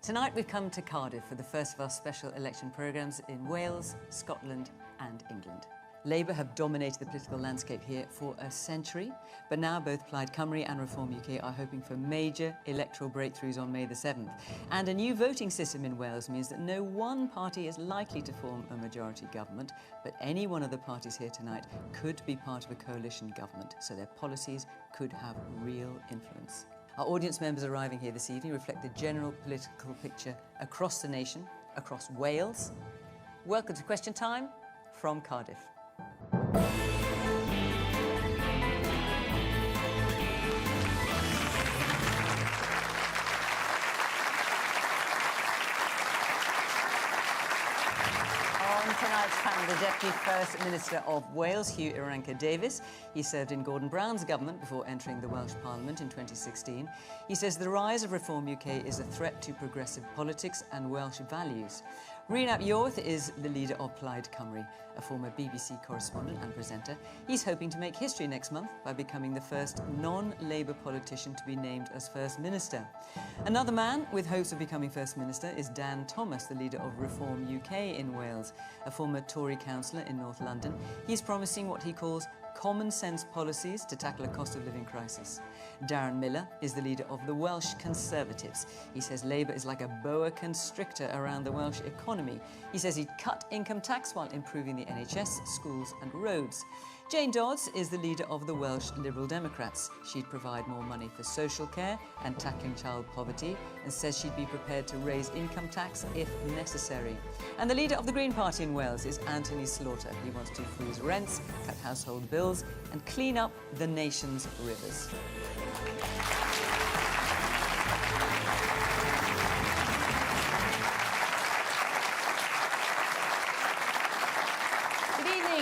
Tonight we've come to Cardiff for the first of our special election programmes in Wales, Scotland and England. Labour have dominated the political landscape here for a century, but now both Plaid Cymru and Reform UK are hoping for major electoral breakthroughs on May the 7th. And a new voting system in Wales means that no one party is likely to form a majority government, but any one of the parties here tonight could be part of a coalition government, so their policies could have real influence. Our audience members arriving here this evening reflect the general political picture across the nation, across Wales. Welcome to Question Time from Cardiff. Tonight's panel, the Deputy First Minister of Wales, Hugh Irranca-Davies. He served in Gordon Brown's government before entering the Welsh Parliament in 2016. He says the rise of Reform UK is a threat to progressive politics and Welsh values. Rhun Iorwerth is the leader of Plaid Cymru, a former BBC correspondent and presenter. He's hoping to make history next month by becoming the first non-Labour politician to be named as First Minister. Another man with hopes of becoming First Minister is Dan Thomas, the leader of Reform UK in Wales, a former Tory councillor in North London. He's promising what he calls common sense policies to tackle a cost of living crisis. Darren Millar is the leader of the Welsh Conservatives. He says Labour is like a boa constrictor around the Welsh economy. He says he'd cut income tax while improving the NHS, schools and roads. Jane Dodds is the leader of the Welsh Liberal Democrats. She'd provide more money for social care and tackling child poverty, and says she'd be prepared to raise income tax if necessary. And the leader of the Green Party in Wales is Anthony Slaughter. He wants to freeze rents, cut household bills and clean up the nation's rivers.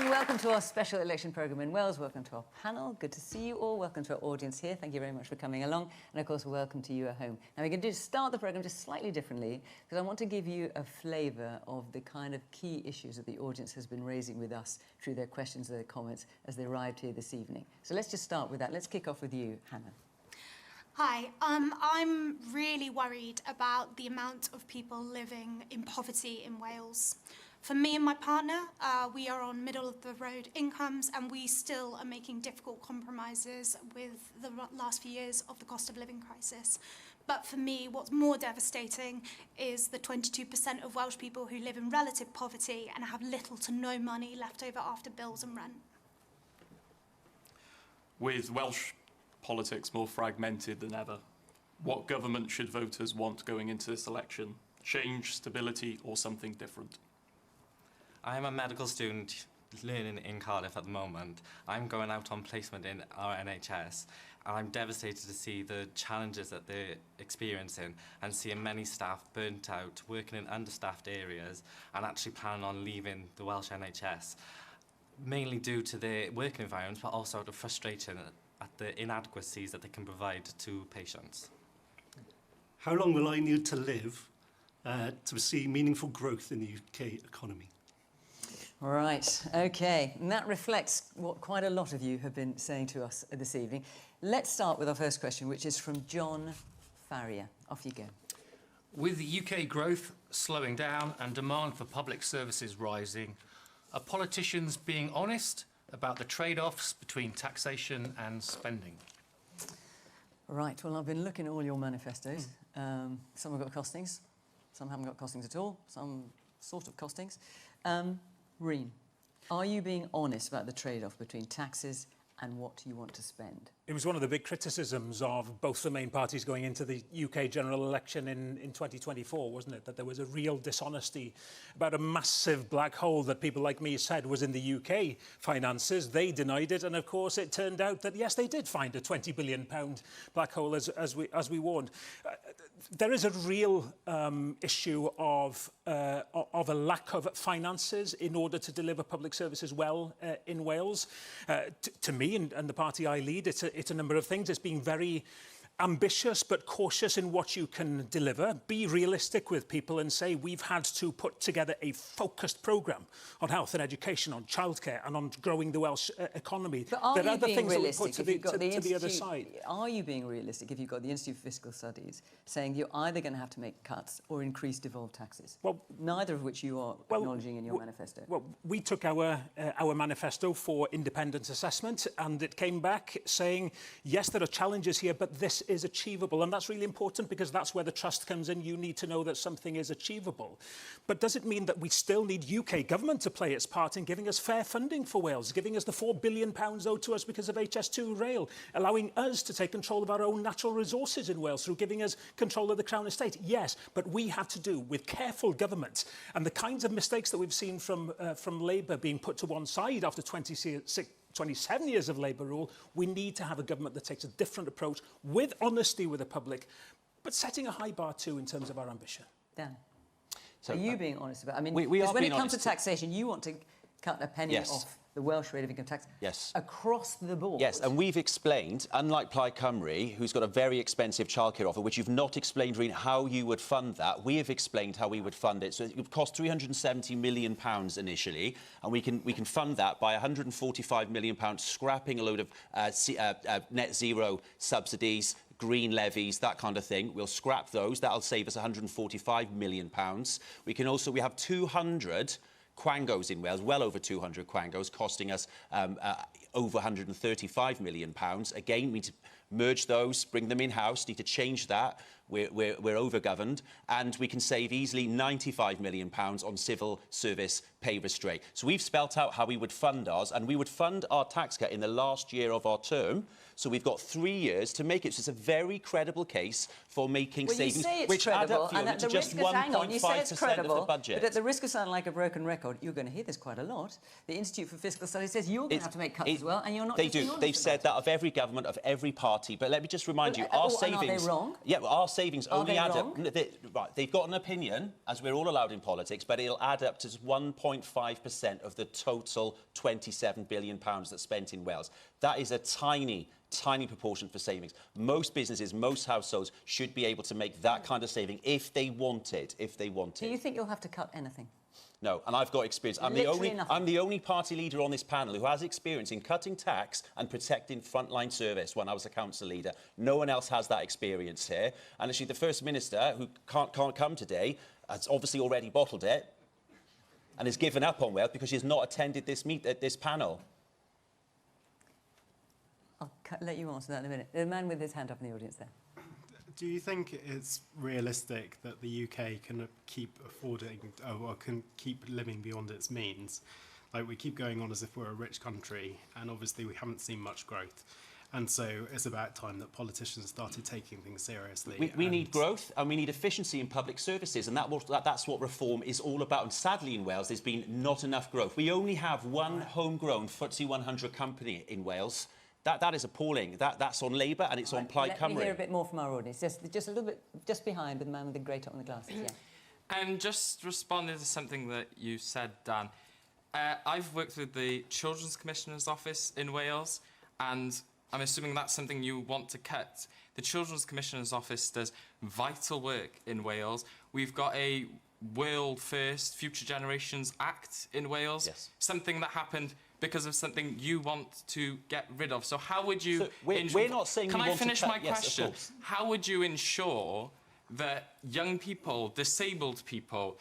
Welcome to our special election programme in Wales. Welcome to our panel. Good to see you all. Welcome to our audience here. Thank you very much for coming along. And of course, welcome to you at home. Now, we're going to start the programme just slightly differently because I want to give you a flavour of the kind of key issues that the audience has been raising with us through their questions and their comments as they arrived here this evening. So let's just start with that. Let's kick off with you, Hannah. Hi, I'm really worried about the amount of people living in poverty in Wales. For me and my partner, we are on middle-of-the-road incomes and we still are making difficult compromises with the last few years of the cost of living crisis. But for me, what's more devastating is the 22% of Welsh people who live in relative poverty and have little to no money left over after bills and rent. With Welsh politics more fragmented than ever, what government should voters want going into this election? Change, stability, or something different? I'm a medical student learning in Cardiff at the moment. I'm going out on placement in our NHS and I'm devastated to see the challenges that they're experiencing and seeing many staff burnt out, working in understaffed areas and actually planning on leaving the Welsh NHS, mainly due to their working environments but also the frustration at the inadequacies that they can provide to patients. How long will I need to live to see meaningful growth in the UK economy? Right, OK. And that reflects what quite a lot of you have been saying to us this evening. Let's start with our first question, which is from John Farrier. Off you go. With UK growth slowing down and demand for public services rising, are politicians being honest about the trade-offs between taxation and spending? Right, well, I've been looking at all your manifestos. Some have got costings, some haven't got costings at all, some sort of costings. Rhun, are you being honest about the trade-off between taxes and what you want to spend? It was one of the big criticisms of both the main parties going into the UK general election in 2024, wasn't it? That there was a real dishonesty about a massive black hole that people like me said was in the UK finances. They denied it, and of course it turned out that yes, they did find a £20 billion black hole as we warned. There is a real issue of a lack of finances in order to deliver public services well in Wales. To me and the party I lead, it's a number of things. It's being very ambitious but cautious in what you can deliver. Be realistic with people and say we've had to put together a focused programme on health and education, on childcare and on growing the Welsh economy. But are there are you other being things that we realistic put to, if you've got to the other side. Are you being realistic if you've got the Institute for Fiscal Studies saying you're either going to have to make cuts or increase devolved taxes? Well, neither of which you are acknowledging in your manifesto. Well, we took our manifesto for independent assessment, and it came back saying, yes, there are challenges here, but this is achievable. And that's really important because that's where the trust comes in. You need to know that something is achievable. But does it mean that we still need UK government to play its part in giving us fair funding for Wales, giving us the £4 billion owed to us because of HS2 rail, allowing us to take control of our own natural resources in Wales through giving us control of the Crown Estate? Yes, but we have to do with careful government. And the kinds of mistakes that we've seen from Labour being put to one side after 27 years of Labour rule, we need to have a government that takes a different approach with honesty with the public, but setting a high bar too in terms of our ambition. Dan, so, are you being honest about it? I mean, we because are when it being comes to honest. taxation, you want to cut a penny Yes. off the Welsh rate of income tax Yes. across the board. Yes, and we've explained, unlike Plaid Cymru, who's got a very expensive childcare offer, which you've not explained, Rhun, how you would fund that. We have explained how we would fund it. So it would cost £370 million initially, and we can fund that by £145 million, scrapping a load of net zero subsidies, green levies, that kind of thing. We'll scrap those. That'll save us £145 million. We have 200 quangos in Wales, well over 200 quangos, costing us over £135 million. Again, we need to merge those, bring them in-house, need to change that. We're over-governed, and we can save easily £95 million on civil service pay restraint. So we've spelt out how we would fund ours, and we would fund our tax cut in the last year of our term. So we've got 3 years to make it. So it's a very credible case for making savings, you say it's which credible, add up, Fiona, and to at the just risk of, hang on, you say it's 1.5% of credible, the budget. but at the risk of sounding like a broken record, you're going to hear this quite a lot. The Institute for Fiscal Studies says you're going to have to make cuts as well, and you're not. They do. They've said that of every government, of every party. But let me just remind you, our savings. And are they wrong? Yeah, well, our savings only add wrong? up. Right, they've got an opinion, as we're all allowed in politics, but it'll add up to 1.5% of the total £27 billion that's spent in Wales. That is a tiny proportion for savings. Most businesses, most households should be able to make that kind of saving if they want it. Do you think you'll have to cut anything? No, and I've got experience. I'm the only party leader on this panel who has experience in cutting tax and protecting frontline service when I was a council leader. No one else has that experience here. And actually, the First Minister, who can't come today, has obviously already bottled it and has given up on Wales because she has not attended this panel. I'll let you answer that in a minute. The man with his hand up in the audience there. Do you think it's realistic that the UK can keep affording or can keep living beyond its means? Like, we keep going on as if we're a rich country, and obviously we haven't seen much growth. And so it's about time that politicians started taking things seriously. We need growth and we need efficiency in public services, and that's what reform is all about. And sadly in Wales, there's been not enough growth. We only have one homegrown FTSE 100 company in Wales. That is appalling. That's on Labour and it's on Plaid Cymru. Let me hear a bit more from our audience. Just a little bit, just behind with the man with the grey top and the glasses. Yeah. And just responding to something that you said, Dan, I've worked with the Children's Commissioner's Office in Wales, and I'm assuming that's something you want to cut. The Children's Commissioner's Office does vital work in Wales. We've got a World First Future Generations Act in Wales, yes. Something that happened because of something you want to get rid of. So how would you... So we're not saying Can we I want finish to cut? my Yes, question? of course. How would you ensure that young people, disabled people,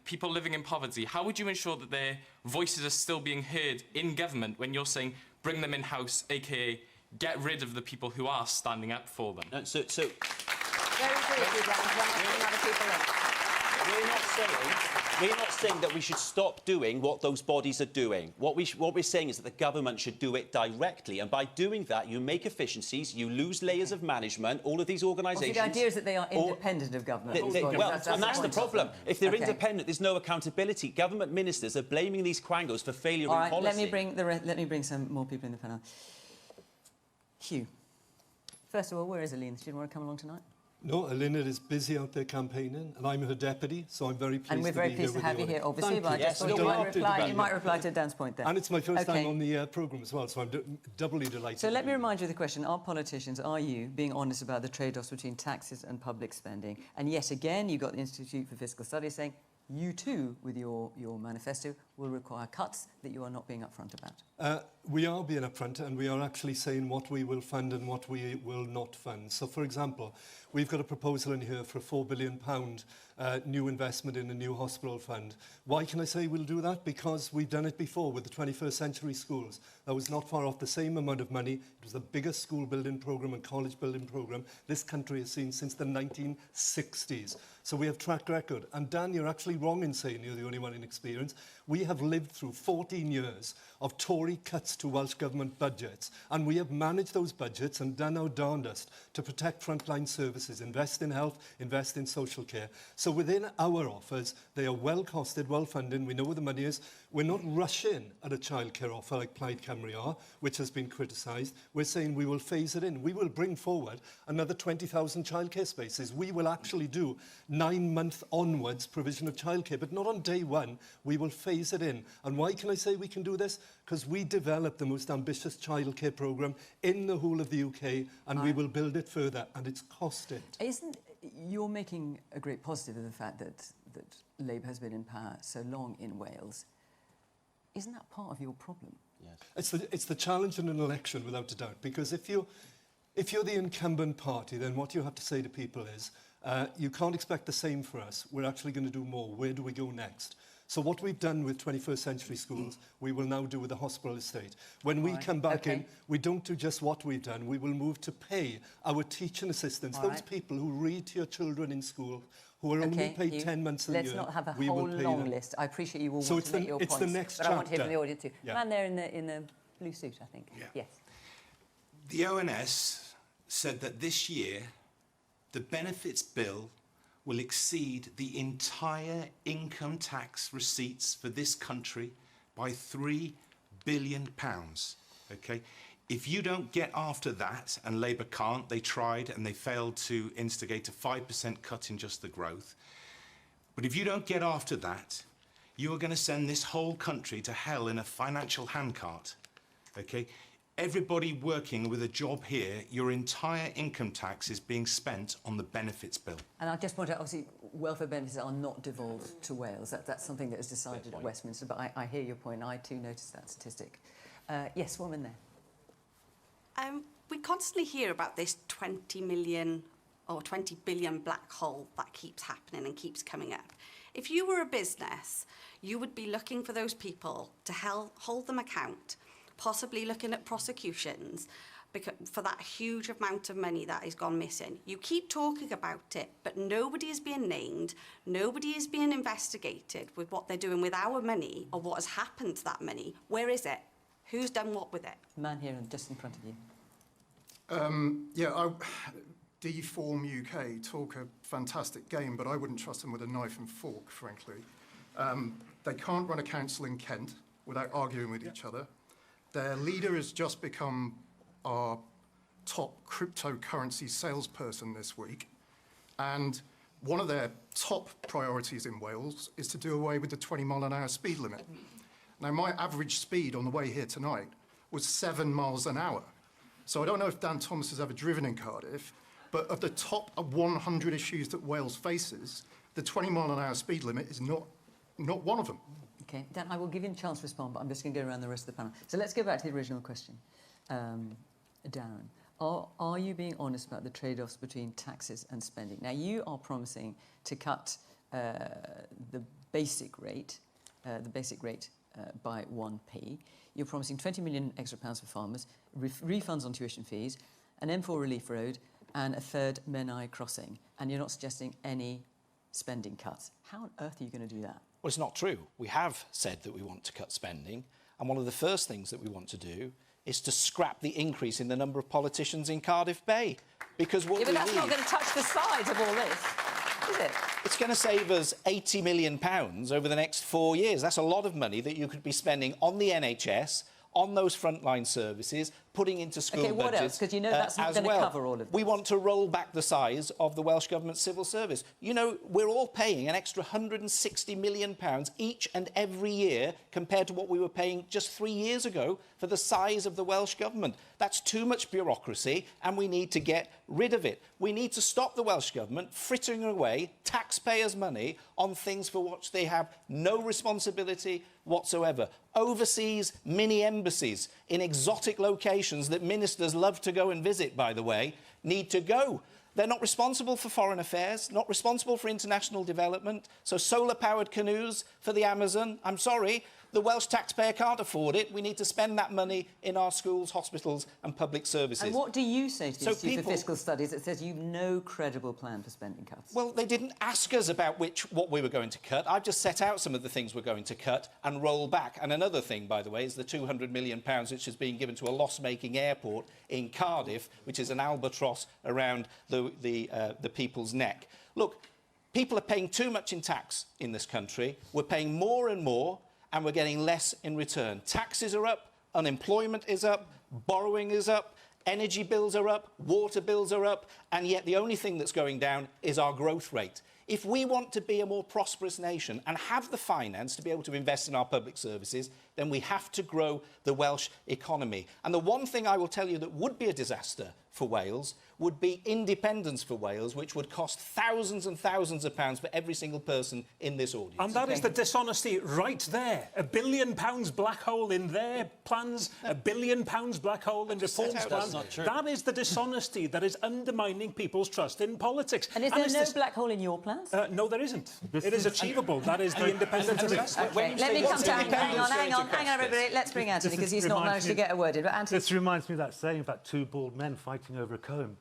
people living in poverty, how would you ensure that their voices are still being heard in government when you're saying bring them in-house, aka get rid of the people who are standing up for them? Very briefly, Dan, because I'm asking other people in. We're not saying that we should stop doing what those bodies are doing. What we're saying is that the government should do it directly, and by doing that, you make efficiencies, you lose layers of management. All of these organisations. Well, the idea is that they are independent of government. That's the problem. If they're Okay. independent, there's no accountability. Government ministers are blaming these quangos for failure All in right, policy. let me bring some more people in the panel. Hugh, first of all, where is Aline? She didn't want to come along tonight. No, Elena is busy out there campaigning, and I'm her deputy, so I'm very pleased And we're very pleased to have you here, obviously. But I just thought you might reply to Dan's point there. And it's my first time on the programme as well, so I'm doubly delighted. So let me remind you of the question. Are politicians, are you being honest about the trade-offs between taxes and public spending? And yet again, you've got the Institute for Fiscal Studies saying you too, with your manifesto, will require cuts that you are not being upfront about. We are being upfront, and we are actually saying what we will fund and what we will not fund. So, for example, we've got a proposal in here for a £4 billion new investment in a new hospital fund. Why can I say we'll do that? Because we've done it before with the 21st century schools. That was not far off the same amount of money. It was the biggest school building programme and college building programme this country has seen since the 1960s. So we have track record. And Dan, you're actually wrong in saying you're the only one in experience. We have lived through 14 years of Tory cuts to Welsh Government budgets, and we have managed those budgets and done our darndest to protect frontline services, invest in health, invest in social care. So within our offers, they are well costed, well funded, we know where the money is. We're not rushing at a childcare offer like Plaid Cymru are, which has been criticised. We're saying we will phase it in. We will bring forward another 20,000 childcare spaces. We will actually do 9-month onwards provision of childcare, but not on day one. We will phase it in. And why can I say we can do this? Because we developed the most ambitious childcare programme in the whole of the UK, and we will build it further, and it's costed. You're making a great positive of the fact that Labour has been in power so long in Wales. Isn't that part of your problem? Yes. It's the challenge in an election, without a doubt, because if you're the incumbent party, then what you have to say to people is, you can't expect the same for us. We're actually going to do more. Where do we go next? So what we've done with 21st century schools, we will now do with the hospital estate. When we come back in, we don't do just what we've done. We will move to pay our teaching assistants, those people who read to your children in school, who are only paid 10 months a year. Let's not have a whole long list. I appreciate you all want to make your points. It's the next but I want to hear from the audience too. Yeah. Man there in the blue suit, I think. Yeah. Yes. The ONS said that this year, the benefits bill will exceed the entire income tax receipts for this country by £3 billion. Okay? If you don't get after that, and Labour can't, they tried and they failed to instigate a 5% cut in just the growth. But if you don't get after that, you are going to send this whole country to hell in a financial handcart. Okay? Everybody working with a job here, your entire income tax is being spent on the benefits bill. And I just point out, obviously, welfare benefits are not devolved to Wales. That's something that is decided at Westminster, but I hear your point. I too noticed that statistic. Yes, woman there. We constantly hear about this 20 million or 20 billion black hole that keeps happening and keeps coming up. If you were a business, you would be looking for those people to hold them account, possibly looking at prosecutions for that huge amount of money that has gone missing. You keep talking about it, but nobody is being named, nobody is being investigated with what they're doing with our money or what has happened to that money. Where is it? Who's done what with it? Man here just in front of you. Deform UK talk a fantastic game, but I wouldn't trust them with a knife and fork, frankly. They can't run a council in Kent without arguing with each other. Their leader has just become our top cryptocurrency salesperson this week. And one of their top priorities in Wales is to do away with the 20-mile-an-hour speed limit. Now, my average speed on the way here tonight was 7 miles an hour. So I don't know if Dan Thomas has ever driven in Cardiff, but of the top 100 issues that Wales faces, the 20-mile-an-hour speed limit is not one of them. Okay, Dan, I will give you a chance to respond, but I'm just going to go around the rest of the panel. So let's go back to the original question. Darren, are you being honest about the trade-offs between taxes and spending? Now, you are promising to cut the basic rate by 1p. You're promising 20 million extra pounds for farmers, refunds on tuition fees, an M4 relief road, and a third Menai crossing. And you're not suggesting any spending cuts. How on earth are you going to do that? Well, it's not true. We have said that we want to cut spending, and one of the first things that we want to do is to scrap the increase in the number of politicians in Cardiff Bay. Because what but that's not going to touch the sides of all this, is it? It's going to save us £80 million over the next 4 years. That's a lot of money that you could be spending on the NHS, on those frontline services, putting into school OK, what budgets else? Because you know that's not going to cover all of this. We want to roll back the size of the Welsh Government civil service. You know, we're all paying an extra £160 million each and every year compared to what we were paying just 3 years ago for the size of the Welsh Government. That's too much bureaucracy, and we need to get rid of it. We need to stop the Welsh Government frittering away taxpayers' money on things for which they have no responsibility whatsoever. Overseas mini-embassies in exotic locations that ministers love to go and visit, by the way, need to go. They're not responsible for foreign affairs, not responsible for international development. So solar-powered canoes for the Amazon, I'm sorry, the Welsh taxpayer can't afford it. We need to spend that money in our schools, hospitals and public services. And what do you say to the Institute for Fiscal Studies that says you've no credible plan for spending cuts? Well, they didn't ask us about what we were going to cut. I've just set out some of the things we're going to cut and roll back. And another thing, by the way, is the £200 million which is being given to a loss-making airport in Cardiff, which is an albatross around the people's neck. Look, people are paying too much in tax in this country. We're paying more and more, and we're getting less in return. Taxes are up, unemployment is up, borrowing is up, energy bills are up, water bills are up, and yet the only thing that's going down is our growth rate. If we want to be a more prosperous nation and have the finance to be able to invest in our public services, then we have to grow the Welsh economy. And the one thing I will tell you that would be a disaster for Wales would be independence for Wales, which would cost thousands and thousands of pounds for every single person in this audience. And that is the dishonesty right there. £1 billion black hole in their plans, £1 billion black hole in reforms plans. That is the dishonesty that is undermining people's trust in politics. And is there no black hole in your plans? No, there isn't. It is achievable. That is the independence of it. OK, let me come to Anthony. Hang on, everybody. Let's bring Anthony, because he's not managed to get a word in. But Anthony... This reminds me of that saying about two bald men fighting over a comb.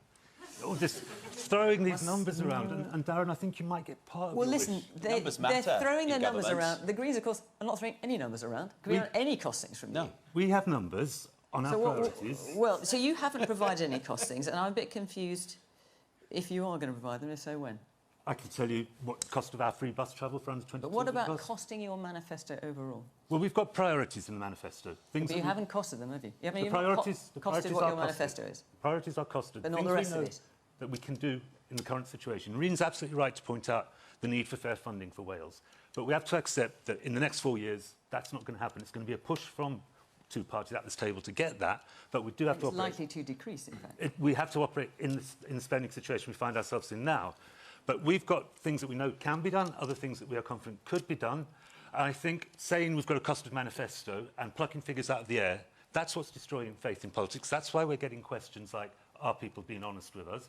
All just throwing these numbers around. And Darren, I think you might get part of it. Well, listen, they're throwing their numbers around. The Greens, of course, are not throwing any numbers around. Can we have any costings from you? We have numbers on our priorities. Well, so you haven't provided any costings, and I'm a bit confused if you are going to provide them, if so, when? I can tell you what the cost of our free bus travel for under 22. But what about costing your manifesto overall? Well, we've got priorities in the manifesto. But you haven't costed them, have you? The priorities costed what your manifesto is. Priorities are costed. But not the rest of it. That we can do in the current situation. Rhun's absolutely right to point out the need for fair funding for Wales. But we have to accept that in the next 4 years, that's not going to happen. It's going to be a push from two parties at this table to get that, but we do have to operate... It's likely to decrease, in fact. We have to operate in the spending situation we find ourselves in now. But we've got things that we know can be done, other things that we are confident could be done. And I think saying we've got a cost of manifesto and plucking figures out of the air, that's what's destroying faith in politics. That's why we're getting questions like, are people being honest with us?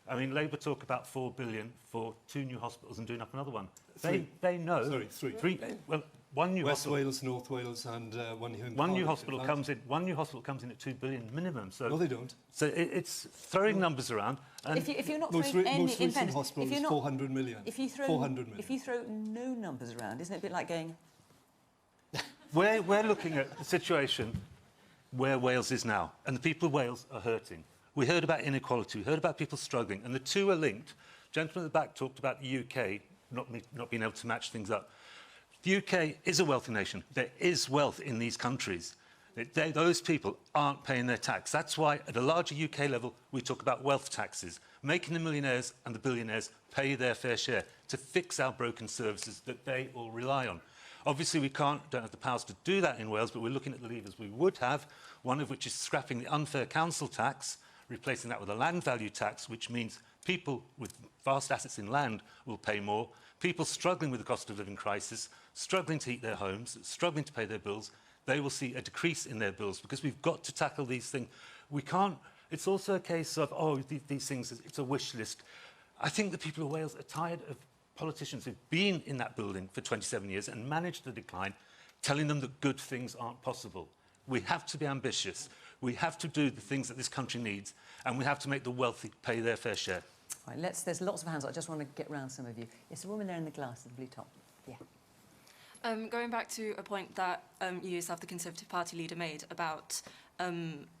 I mean, Labour talk about £4 billion for 2 new hospitals and doing up another one. They know... Sorry, three. Well, one new West Wales, North Wales, and one here in one new hospital comes in. One new hospital comes in at £2 billion minimum. So no, they don't. So it's throwing numbers around. And if you're not most throwing any most recent hospital is 400 million. If you throw 400 million. If you throw no numbers around, isn't it a bit like going? We're looking at the situation where Wales is now, and the people of Wales are hurting. We heard about inequality, we heard about people struggling, and the two are linked. Gentleman at the back talked about the UK not being able to match things up. The UK is a wealthy nation. There is wealth in these countries. Those people aren't paying their tax. That's why, at a larger UK level, we talk about wealth taxes, making the millionaires and the billionaires pay their fair share to fix our broken services that they all rely on. Obviously, we don't have the powers to do that in Wales, but we're looking at the levers we would have, one of which is scrapping the unfair council tax, replacing that with a land value tax, which means people with vast assets in land will pay more. People struggling with the cost of living crisis, struggling to heat their homes, struggling to pay their bills, they will see a decrease in their bills because we've got to tackle these things. We can't... It's also a case of, these things, it's a wish list. I think the people of Wales are tired of politicians who've been in that building for 27 years and managed the decline, telling them that good things aren't possible. We have to be ambitious. We have to do the things that this country needs, and we have to make the wealthy pay their fair share. Right, there's lots of hands. I just want to get round some of you. It's a woman there in the glass, the blue top. Yeah. Going back to a point that you yourself, the Conservative Party leader, made about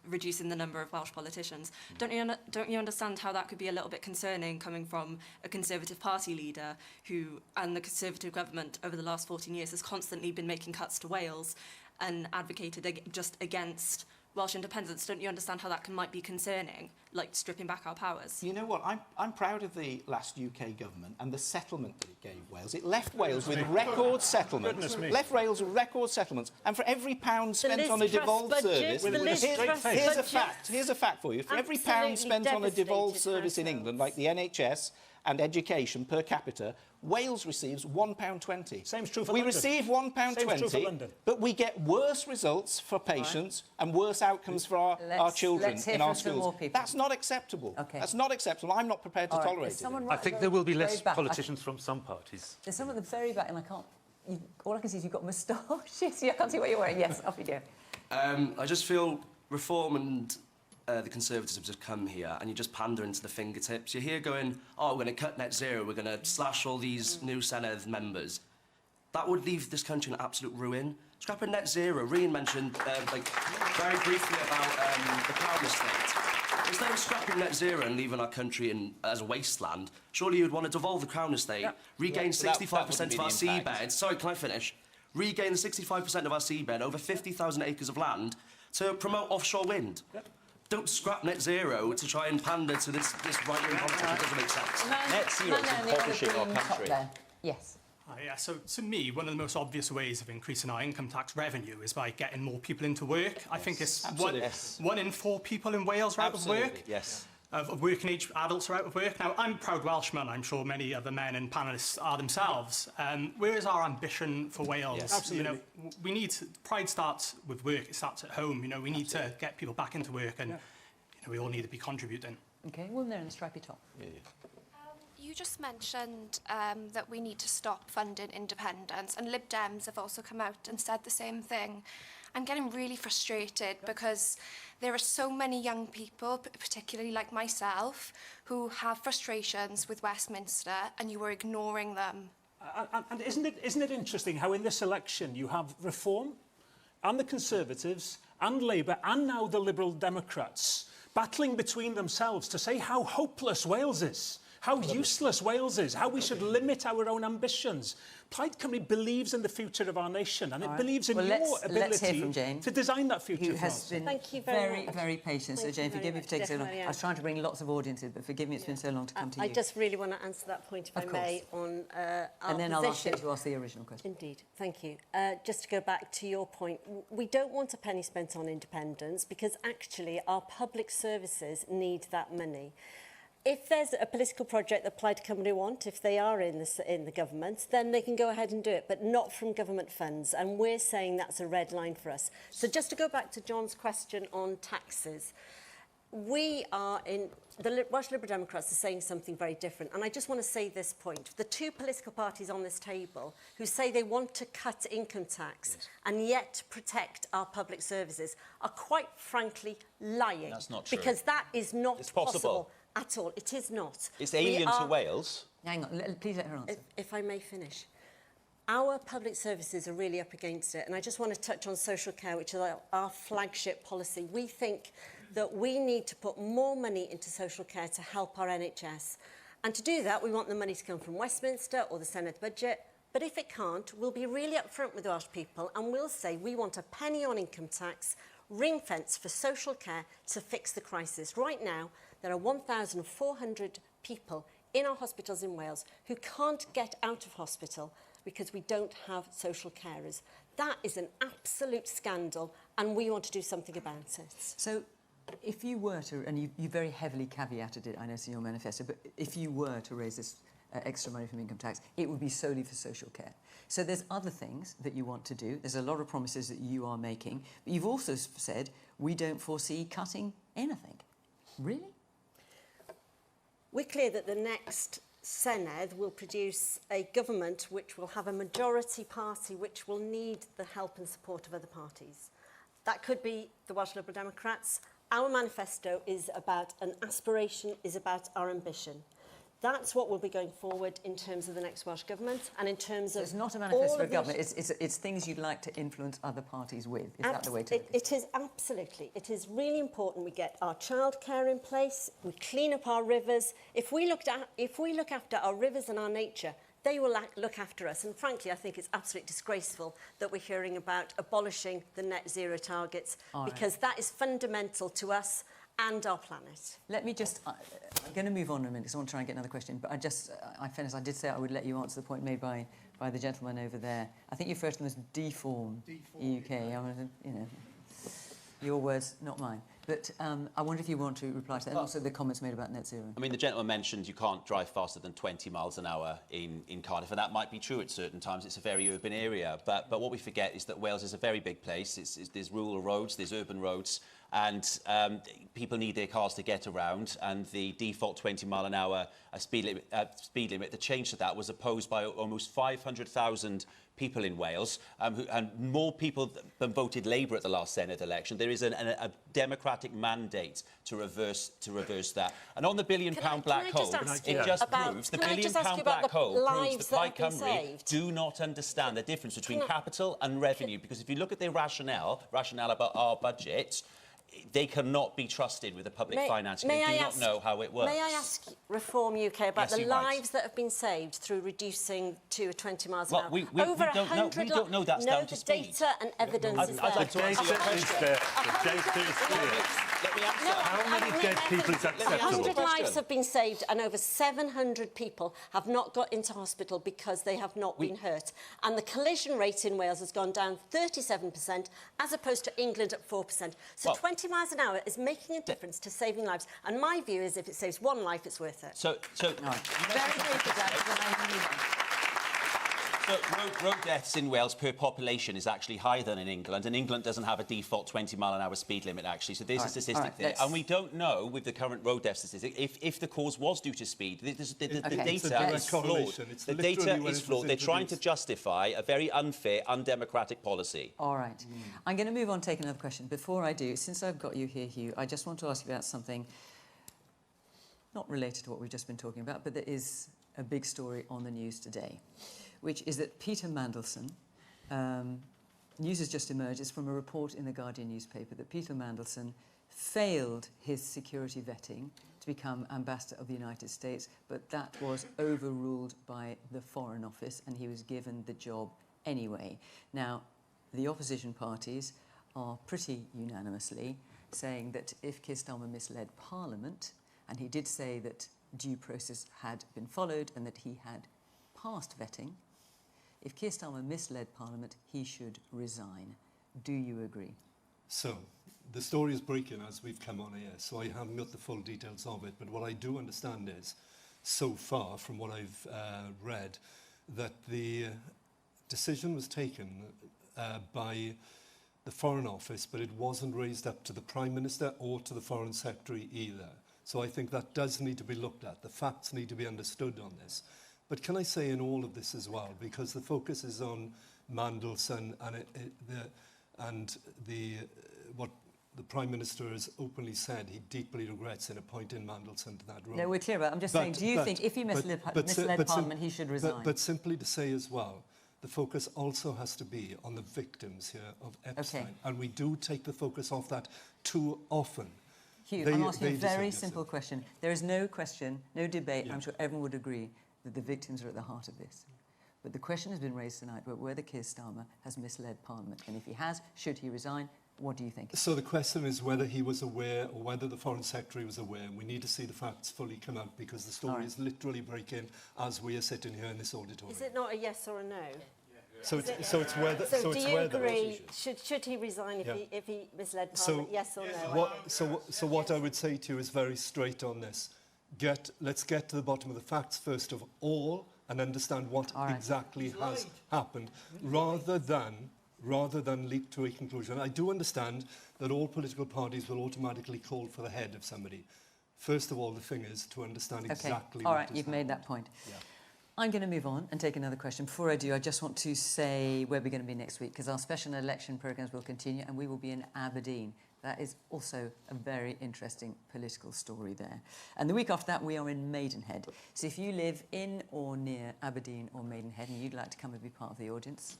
reducing the number of Welsh politicians. Don't you understand how that could be a little bit concerning coming from a Conservative Party leader who, and the Conservative government over the last 14 years, has constantly been making cuts to Wales and advocated just against Welsh independence, don't you understand how that might be concerning, like stripping back our powers? You know what? I'm proud of the last UK government and the settlement that it gave Wales. It left Wales with record settlements. Left Wales with record settlements. And for every pound spent on a devolved service, here's a fact for you. For every pound spent on a devolved service in England, like the NHS and education per capita, Wales receives £1.20. Same's true for we London. receive £1.20, but we get worse results for patients and worse outcomes for our children in our schools. That's not acceptable. Okay. That's not acceptable. I'm not prepared to tolerate it. I think there will be less politicians from some parties. There's someone at the very back, and I can't... all I can see is you've got moustaches. I can't see what you're wearing. Yes, off you go. I just feel Reform and the Conservatives have just come here and you're just pandering to the fingertips. You're here going, oh, we're going to cut net zero, we're going to slash all these new Senedd members. That would leave this country in absolute ruin. Scrapping net zero, Rhun mentioned, very briefly about the Crown Estate. Instead of scrapping net zero and leaving our country as a wasteland, surely you'd want to devolve the Crown Estate, regain 65% of our seabed. Sorry, can I finish? Regain the 65% of our seabed, over 50,000 acres of land, to promote offshore wind. Don't scrap net zero to try and pander to this right-wing politics. It doesn't make sense. Net zero is impoverishing our country. Yes. Yeah, so to me, one of the most obvious ways of increasing our income tax revenue is by getting more people into work. Yes. I think it's one in 4 people in Wales are out of work. Yes. Of working age adults are out of work. Now, I'm a proud Welshman. I'm sure many other men and panellists are themselves. Where is our ambition for Wales? Yes. Absolutely. You know, we need pride starts with work. It starts at home. You know, we need to get people back into work, and you know, we all need to be contributing. Okay, one there in the stripy top. You just mentioned that we need to stop funding independence, and Lib Dems have also come out and said the same thing. I'm getting really frustrated because there are so many young people, particularly like myself, who have frustrations with Westminster, and you are ignoring them. And isn't it interesting how in this election you have Reform and the Conservatives and Labour and now the Liberal Democrats battling between themselves to say how hopeless Wales is, how useless Wales is, how we should limit our own ambitions. Plaid Cymru believes in the future of our nation, and it believes in your ability to design that future for us. Thank you very patient. So, Jane, forgive me for taking so long. I was trying to bring lots of audiences, but forgive me, it's been so long to come to you. I just really want to answer that point, if I may, on our and then I'll ask you to ask the original question. Indeed. Thank you. Just to go back to your point, we don't want a penny spent on independence because actually our public services need that money. If there's a political project that Plaid Cymru want, if they are in the government, then they can go ahead and do it, but not from government funds. And we're saying that's a red line for us. So just to go back to John's question on taxes, we are in... The Welsh Liberal Democrats are saying something very different. And I just want to say this point. The 2 political parties on this table who say they want to cut income tax and yet protect our public services are quite frankly lying. That's not true. Because that is not possible. At all. It is not. It's alien to Wales. Hang on, please let her answer. If I may finish. Our public services are really up against it, and I just want to touch on social care, which is our flagship policy. We think that we need to put more money into social care to help our NHS. And to do that, we want the money to come from Westminster or the Senedd budget. But if it can't, we'll be really upfront with Welsh people, and we'll say we want a penny on income tax, ring fence for social care to fix the crisis. Right now, there are 1,400 people in our hospitals in Wales who can't get out of hospital because we don't have social carers. That is an absolute scandal, and we want to do something about it. So, if you were to, and you very heavily caveated it, I know, in your manifesto, but if you were to raise this extra money from income tax, it would be solely for social care. So there's other things that you want to do. There's a lot of promises that you are making, but you've also said we don't foresee cutting anything. Really? We're clear that the next Senedd will produce a government which will have a majority party which will need the help and support of other parties. That could be the Welsh Liberal Democrats. Our manifesto is about an aspiration, is about our ambition. That's what will be going forward in terms of the next Welsh Government and in terms of... It's not a manifesto for a government, it's things you'd like to influence other parties with. Is that the way to look at it? It is, absolutely. It is really important we get our childcare in place, we clean up our rivers. If we look after our rivers and our nature, they will look after us. And frankly, I think it's absolutely disgraceful that we're hearing about abolishing the net zero targets, because that is fundamental to us and our planet. Let me just... I'm going to move on in a minute because I want to try and get another question. But I did say I would let you answer the point made by the gentleman over there. I think you referred to them as deform UK. Your words, not mine. But I wonder if you want to reply to that, and also the comments made about net zero. I mean, the gentleman mentioned you can't drive faster than 20 miles an hour in Cardiff, and that might be true at certain times. It's a very urban area. But what we forget is that Wales is a very big place. There's rural roads, there's urban roads, and people need their cars to get around, and the default 20-mile-an-hour speed limit, the change to that was opposed by almost 500,000 people in Wales, and more people than voted Labour at the last Senate election. There is a democratic mandate to reverse that. And on the £1 billion black hole, it just proves the £1 billion black hole proves that Plaid Cymru do not understand the difference between capital and revenue. Because if you look at their rationale about our budget, they cannot be trusted with the public financing. They do not know how it works. May I ask Reform UK about the lives that have been saved through reducing to 20 miles an hour? We don't know that's down to speed. The data and evidence is there. The data is there. The data is clear. Let me answer. How many dead people is acceptable? 100 lives have been saved and over 700 people have not got into hospital because they have not been hurt. And the collision rate in Wales has gone down 37% as opposed to England at 4%. So 20 miles an hour is making a difference to saving lives. And my view is if it saves one life, it's worth it. So road deaths in Wales per population is actually higher than in England, and England doesn't have a default 20-mile-an-hour speed limit, actually. So there's a statistic there. And we don't know, with the current road death statistic, if the cause was due to speed. The data is flawed. The data is flawed. They're trying to justify a very unfair, undemocratic policy. All right. I'm going to move on, take another question. Before I do, since I've got you here, Hugh, I just want to ask you about something not related to what we've just been talking about, but there is a big story on the news today, which is that Peter Mandelson, news has just emerged, it's from a report in the Guardian newspaper, that Peter Mandelson failed his security vetting to become ambassador of the United States, but that was overruled by the Foreign Office and he was given the job anyway. Now, the opposition parties are pretty unanimously saying that if Keir Starmer misled Parliament, and he did say that due process had been followed and that he had passed vetting, if Keir Starmer misled Parliament, he should resign. Do you agree? So, the story is breaking as we've come on here, so I haven't got the full details of it, but what I do understand is, so far from what I've read, that the decision was taken by the Foreign Office, but it wasn't raised up to the Prime Minister or to the Foreign Secretary either. So I think that does need to be looked at. The facts need to be understood on this. But can I say in all of this as well, because the focus is on Mandelson and what the Prime Minister has openly said he deeply regrets in appointing Mandelson to that role. No, we're clear about it. I'm just saying, do you think if he misled Parliament, he should resign? But simply to say as well, the focus also has to be on the victims here of Epstein. Okay. And we do take the focus off that too often. Hugh, I'm asking a very simple question. There is no question, no debate, I'm sure everyone would agree that the victims are at the heart of this. But the question has been raised tonight about whether Keir Starmer has misled Parliament. And if he has, should he resign? What do you think? So the question is whether he was aware or whether the Foreign Secretary was aware. And we need to see the facts fully come out because the story is literally breaking as we are sitting here in this auditorium. Is it not a yes or a no? So it's whether. So do you agree? Should he resign if he misled Parliament? Yes or no? So what I would say to you is very straight on this. Let's get to the bottom of the facts first of all and understand what exactly has happened, rather than leap to a conclusion. I do understand that all political parties will automatically call for the head of somebody. First of all, the thing is to understand exactly. All right, you've made that point. Yeah. I'm going to move on and take another question. Before I do, I just want to say where we're going to be next week, because our special election programmes will continue and we will be in Aberdeen That is also a very interesting political story there. And the week after that, we are in Maidenhead. So if you live in or near Aberdeen or Maidenhead and you'd like to come and be part of the audience,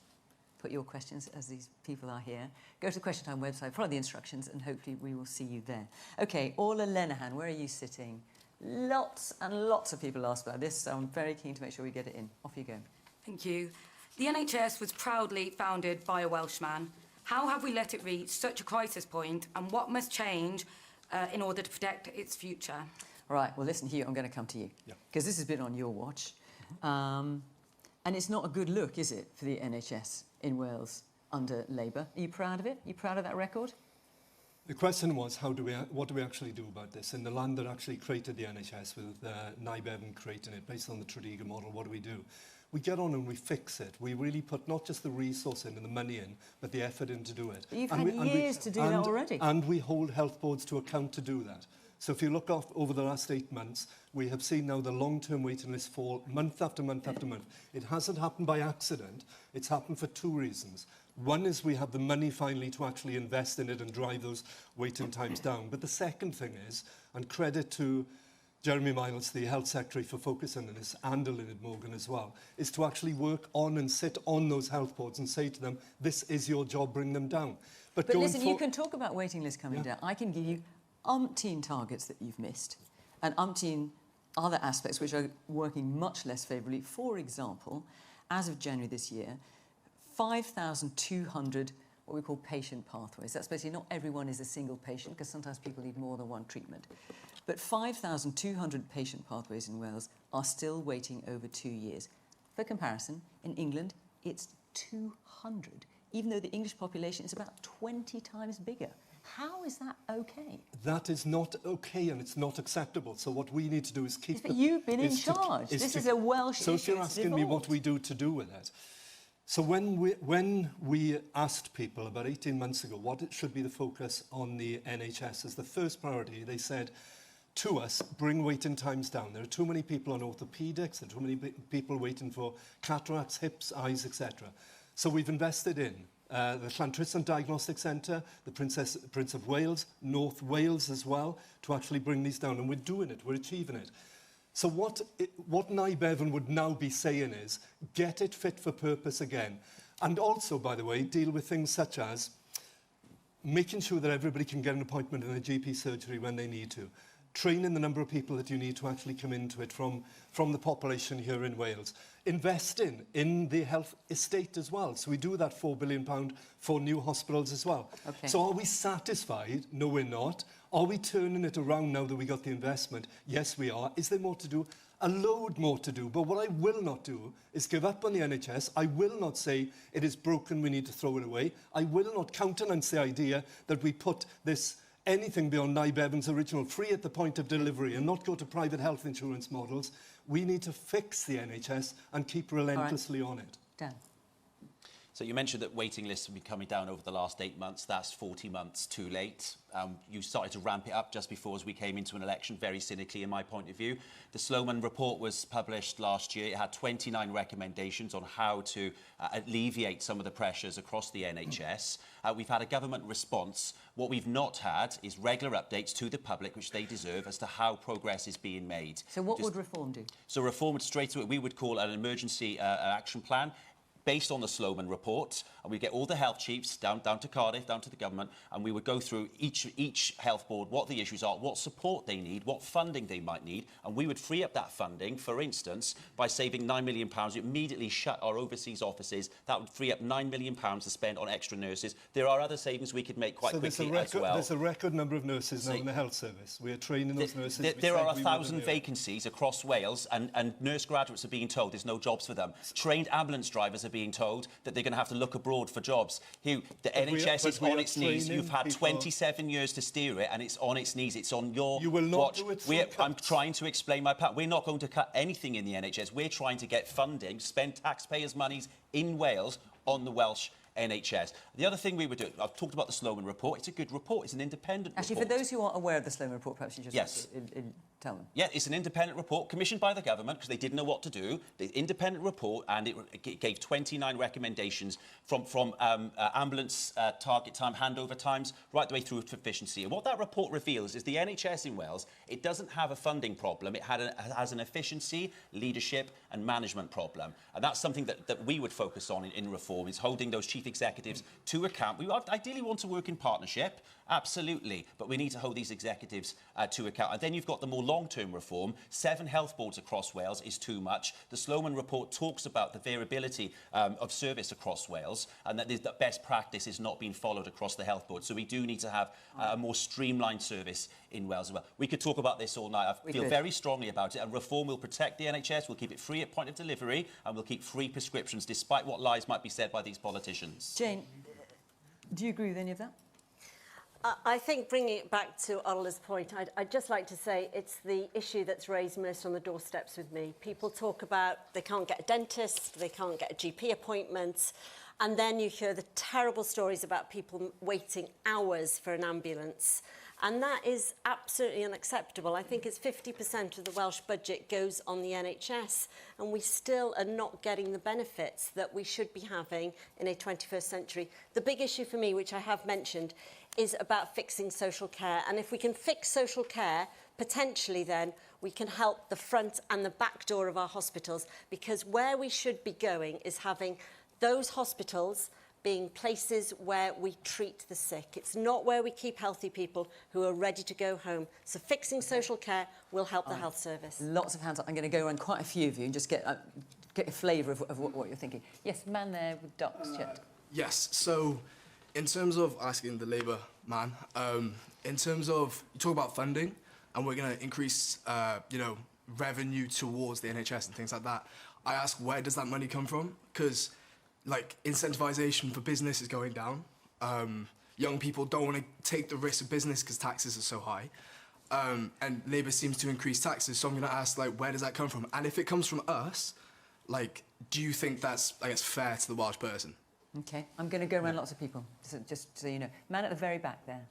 put your questions as these people are here. Go to the Question Time website, follow the instructions, and hopefully we will see you there. OK, Orla Lenihan, where are you sitting? Lots and lots of people asked about this, so I'm very keen to make sure we get it in. Off you go. Thank you. The NHS was proudly founded by a Welshman. How have we let it reach such a crisis point, and what must change in order to protect its future? Right, well, listen, Hugh, I'm going to come to you, because this has been on your watch. And it's not a good look, is it, for the NHS in Wales under Labour? Are you proud of it? Are you proud of that record? The question was, what do we actually do about this? In the land that actually created the NHS, with Nye Bevan creating it, based on the Tredegar model, what do? We get on and we fix it. We really put not just the resource in and the money in, but the effort in to do it. But you've had years to do that already. And we hold health boards to account to do that. So if you look over the last 8 months, we have seen now the long-term waiting list fall month after month after month. It hasn't happened by accident. It's happened for 2 reasons. One is we have the money finally to actually invest in it and drive those waiting times down. But the second thing is, and credit to Jeremy Miles, the Health Secretary, for focusing on this, and Lynette Morgan as well, is to actually work on and sit on those health boards and say to them, this is your job, bring them down. But listen, you can talk about waiting lists coming down. I can give you umpteen targets that you've missed and umpteen other aspects which are working much less favourably. For example, as of January this year, 5,200 what we call patient pathways. That's basically not everyone is a single patient, because sometimes people need more than one treatment. But 5,200 patient pathways in Wales are still waiting over 2 years. For comparison, in England, it's 200, even though the English population is about 20 times bigger. How is that okay? That is not okay, and it's not acceptable. So what we need to do is keep... But you've been in charge. This is a Welsh issue. So if you're asking me what we do to do with it, so when we asked people about 18 months ago what should be the focus on the NHS as the first priority, they said to us, bring waiting times down. There are too many people on orthopaedics, there are too many people waiting for cataracts, hips, eyes, etc. So we've invested in the Llantrisant Diagnostic Centre, the Prince of Wales, North Wales as well, to actually bring these down. And we're doing it, we're achieving it. So what Nye Bevan would now be saying is, get it fit for purpose again. And also, by the way, deal with things such as making sure that everybody can get an appointment in a GP surgery when they need to, training the number of people that you need to actually come into it from the population here in Wales, investing in the health estate as well. So we do that £4 billion for new hospitals as well. Okay. So are we satisfied? No, we're not. Are we turning it around now that we got the investment? Yes, we are. Is there more to do? A load more to do. But what I will not do is give up on the NHS. I will not say it is broken, we need to throw it away. I will not countenance the idea that we put this anything beyond Nye Bevan's original free at the point of delivery and not go to private health insurance models. We need to fix the NHS and keep relentlessly on it. Dan. So you mentioned that waiting lists have been coming down over the last 8 months. That's 40 months too late. You started to ramp it up just before as we came into an election, very cynically in my point of view. The Sloman report was published last year. It had 29 recommendations on how to alleviate some of the pressures across the NHS. We've had a government response. What we've not had is regular updates to the public, which they deserve, as to how progress is being made. So what would reform do? So reform would straight away, we would call an emergency action plan, based on the Sloman report, and we get all the health chiefs down to Cardiff, down to the government, and we would go through each health board, what the issues are, what support they need, what funding they might need, and we would free up that funding, for instance, by saving £9 million. We immediately shut our overseas offices. That would free up £9 million to spend on extra nurses. There are other savings we could make quite quickly as well. There's a record number of nurses now in the health service. We are training those nurses. There are 1,000 vacancies across Wales, and nurse graduates are being told there's no jobs for them. Trained ambulance drivers are being told that they're going to have to look abroad for jobs. Hugh, the NHS is on its knees. You've had 27 years to steer it, and it's on its knees. It's on your You will not watch. do it through I'm trying to explain my part. We're not going to cut anything in the NHS. We're trying to get funding, spend taxpayers' monies in Wales on the Welsh NHS. The other thing we would do, I've talked about the Sloman report. It's a good report. It's an independent report. For those who aren't aware of the Sloman report, perhaps you just... Yes. Tell them. Yeah, it's an independent report commissioned by the government because they didn't know what to do. The independent report, and it gave 29 recommendations from ambulance target time, handover times, right the way through to efficiency. And what that report reveals is the NHS in Wales, it doesn't have a funding problem. It has an efficiency, leadership and management problem. And that's something that we would focus on in reform, is holding those chief executives to account. We ideally want to work in partnership, absolutely, but we need to hold these executives to account. And then you've got the more long-term reform. 7 health boards across Wales is too much. The Sloman report talks about the variability of service across Wales, and that the best practice is not being followed across the health board. So we do need to have a more streamlined service in Wales as well. We could talk about this all night. I feel very strongly about it. And reform will protect the NHS, we'll keep it free at point of delivery, and we'll keep free prescriptions, despite what lies might be said by these politicians. Jane, do you agree with any of that? I think, bringing it back to Ola's point, I'd just like to say it's the issue that's raised most on the doorsteps with me. People talk about they can't get a dentist, they can't get a GP appointment, and then you hear the terrible stories about people waiting hours for an ambulance. And that is absolutely unacceptable. I think it's 50% of the Welsh budget goes on the NHS, and we still are not getting the benefits that we should be having in a 21st century. The big issue for me, which I have mentioned, is about fixing social care. And if we can fix social care, potentially then we can help the front and the back door of our hospitals, because where we should be going is having those hospitals being places where we treat the sick. It's not where we keep healthy people who are ready to go home. So fixing social care will help the health service. Lots of hands up. I'm going to go around quite a few of you and just get a flavour of what you're thinking. Yes, man there with ducks. Yes, so in terms of asking the Labour man, in terms of, you talk about funding, and we're going to increase, revenue towards the NHS and things like that. I ask, where does that money come from? Because, like, incentivisation for business is going down. Young people don't want to take the risk of business because taxes are so high. And Labour seems to increase taxes, so I'm going to ask, like, where does that come from? And if it comes from us, like, do you think that's, I guess, fair to the Welsh person? OK, I'm going to go around lots of people, just so you know. Man at the very back there.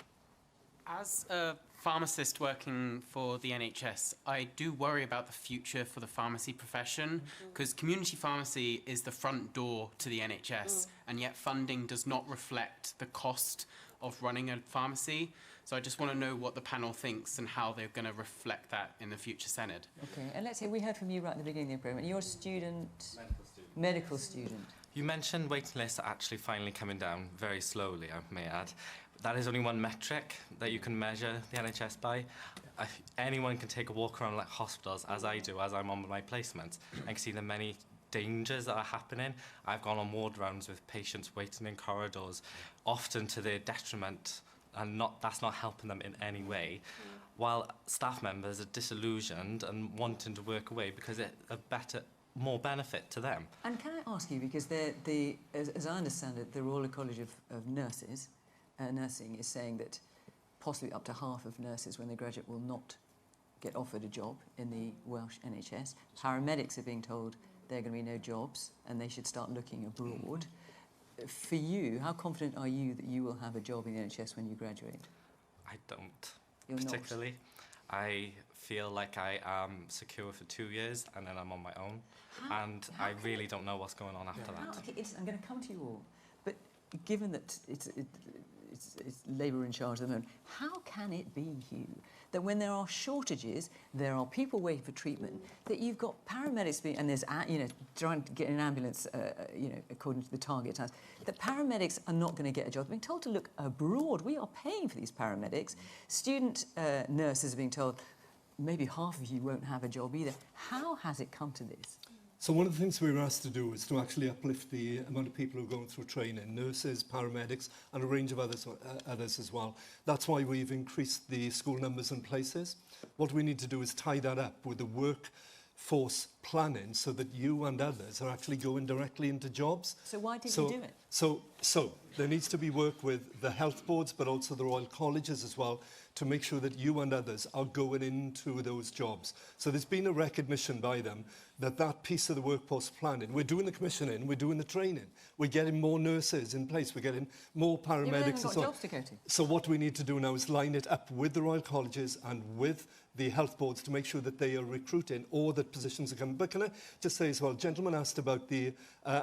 As a pharmacist working for the NHS, I do worry about the future for the pharmacy profession, because community pharmacy is the front door to the NHS, and yet funding does not reflect the cost of running a pharmacy. So I just want to know what the panel thinks and how they're going to reflect that in the future Senate. OK, and let's say we heard from you right at the beginning of the programme. You're a student, medical student. You mentioned waiting lists are actually finally coming down very slowly, I may add. That is only one metric that you can measure the NHS by. Anyone can take a walk around like hospitals, as I do, as I'm on my placement, and can see the many dangers that are happening. I've gone on ward rounds with patients waiting in corridors, often to their detriment, and that's not helping them in any way, while staff members are disillusioned and wanting to work away because it's more benefit to them. And can I ask you, because as I understand it, the Royal College of Nurses, Nursing is saying that possibly up to half of nurses when they graduate will not get offered a job in the Welsh NHS. Paramedics are being told there are going to be no jobs and they should start looking abroad. For you, how confident are you that you will have a job in the NHS when you graduate? I don't, You're particularly. Not. I feel like I am secure for 2 years and then I'm on my own. And I really don't know what's going on after that. I'm going to come to you all, but given that it's Labour in charge at the moment, how can it be, Hugh, that when there are shortages, there are people waiting for treatment, that you've got paramedics being, and there's, trying to get an ambulance, according to the target times, that paramedics are not going to get a job. They're being told to look abroad. We are paying for these paramedics. Student nurses are being told, maybe half of you won't have a job either. How has it come to this? So one of the things we were asked to do is to actually uplift the amount of people who are going through training, nurses, paramedics, and a range of others as well. That's why we've increased the school numbers and places. What we need to do is tie that up with the workforce planning so that you and others are actually going directly into jobs. So why didn't you do it? So there needs to be work with the health boards, but also the Royal Colleges as well, to make sure that you and others are going into those jobs. So there's been a recognition by them that that piece of the workforce planning, we're doing the commissioning, we're doing the training, we're getting more nurses in place, we're getting more paramedics and so on. Jobs to go to. So what we need to do now is line it up with the Royal Colleges and with the health boards to make sure that they are recruiting or that positions are coming. But can I just say as well, gentleman asked about the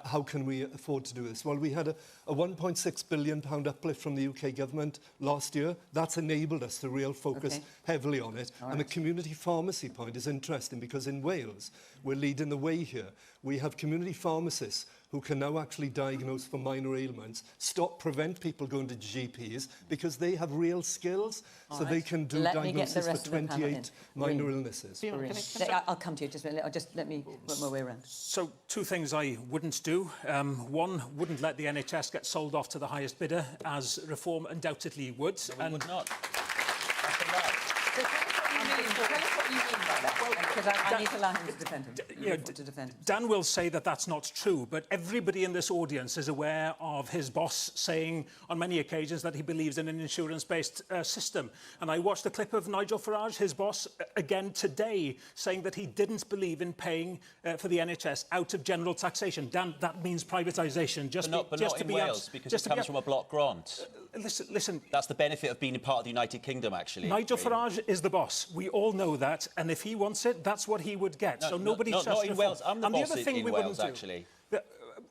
how can we afford to do this? Well, we had a £1.6 billion uplift from the UK government last year. That's enabled us to real focus heavily on it. All and the right. community pharmacy point is interesting because in Wales, we're leading the way here. We have community pharmacists who can now actually diagnose for minor ailments, prevent people going to GPs because they have real skills, so they can do diagnosis for 28 minor illnesses. I'll come to you just a minute. Just let me work my way around. So, two things I wouldn't do. One, wouldn't let the NHS get sold off to the highest bidder, as reform undoubtedly would. No, we would not. Because I need to allow him to defend him. Dan will say that that's not true, but everybody in this audience is aware of his boss saying on many occasions that he believes in an insurance-based system. And I watched a clip of Nigel Farage, his boss, again today, saying that he didn't believe in paying for the NHS out of general taxation. Dan, that means privatisation. But not in Wales, because it comes from a block grant. Listen. That's the benefit of being a part of the United Kingdom, actually. Nigel Farage is the boss. We all know that. And if he wants it, that's what he would get. So nobody trusts not in Wales. I'm the boss in Wales, actually.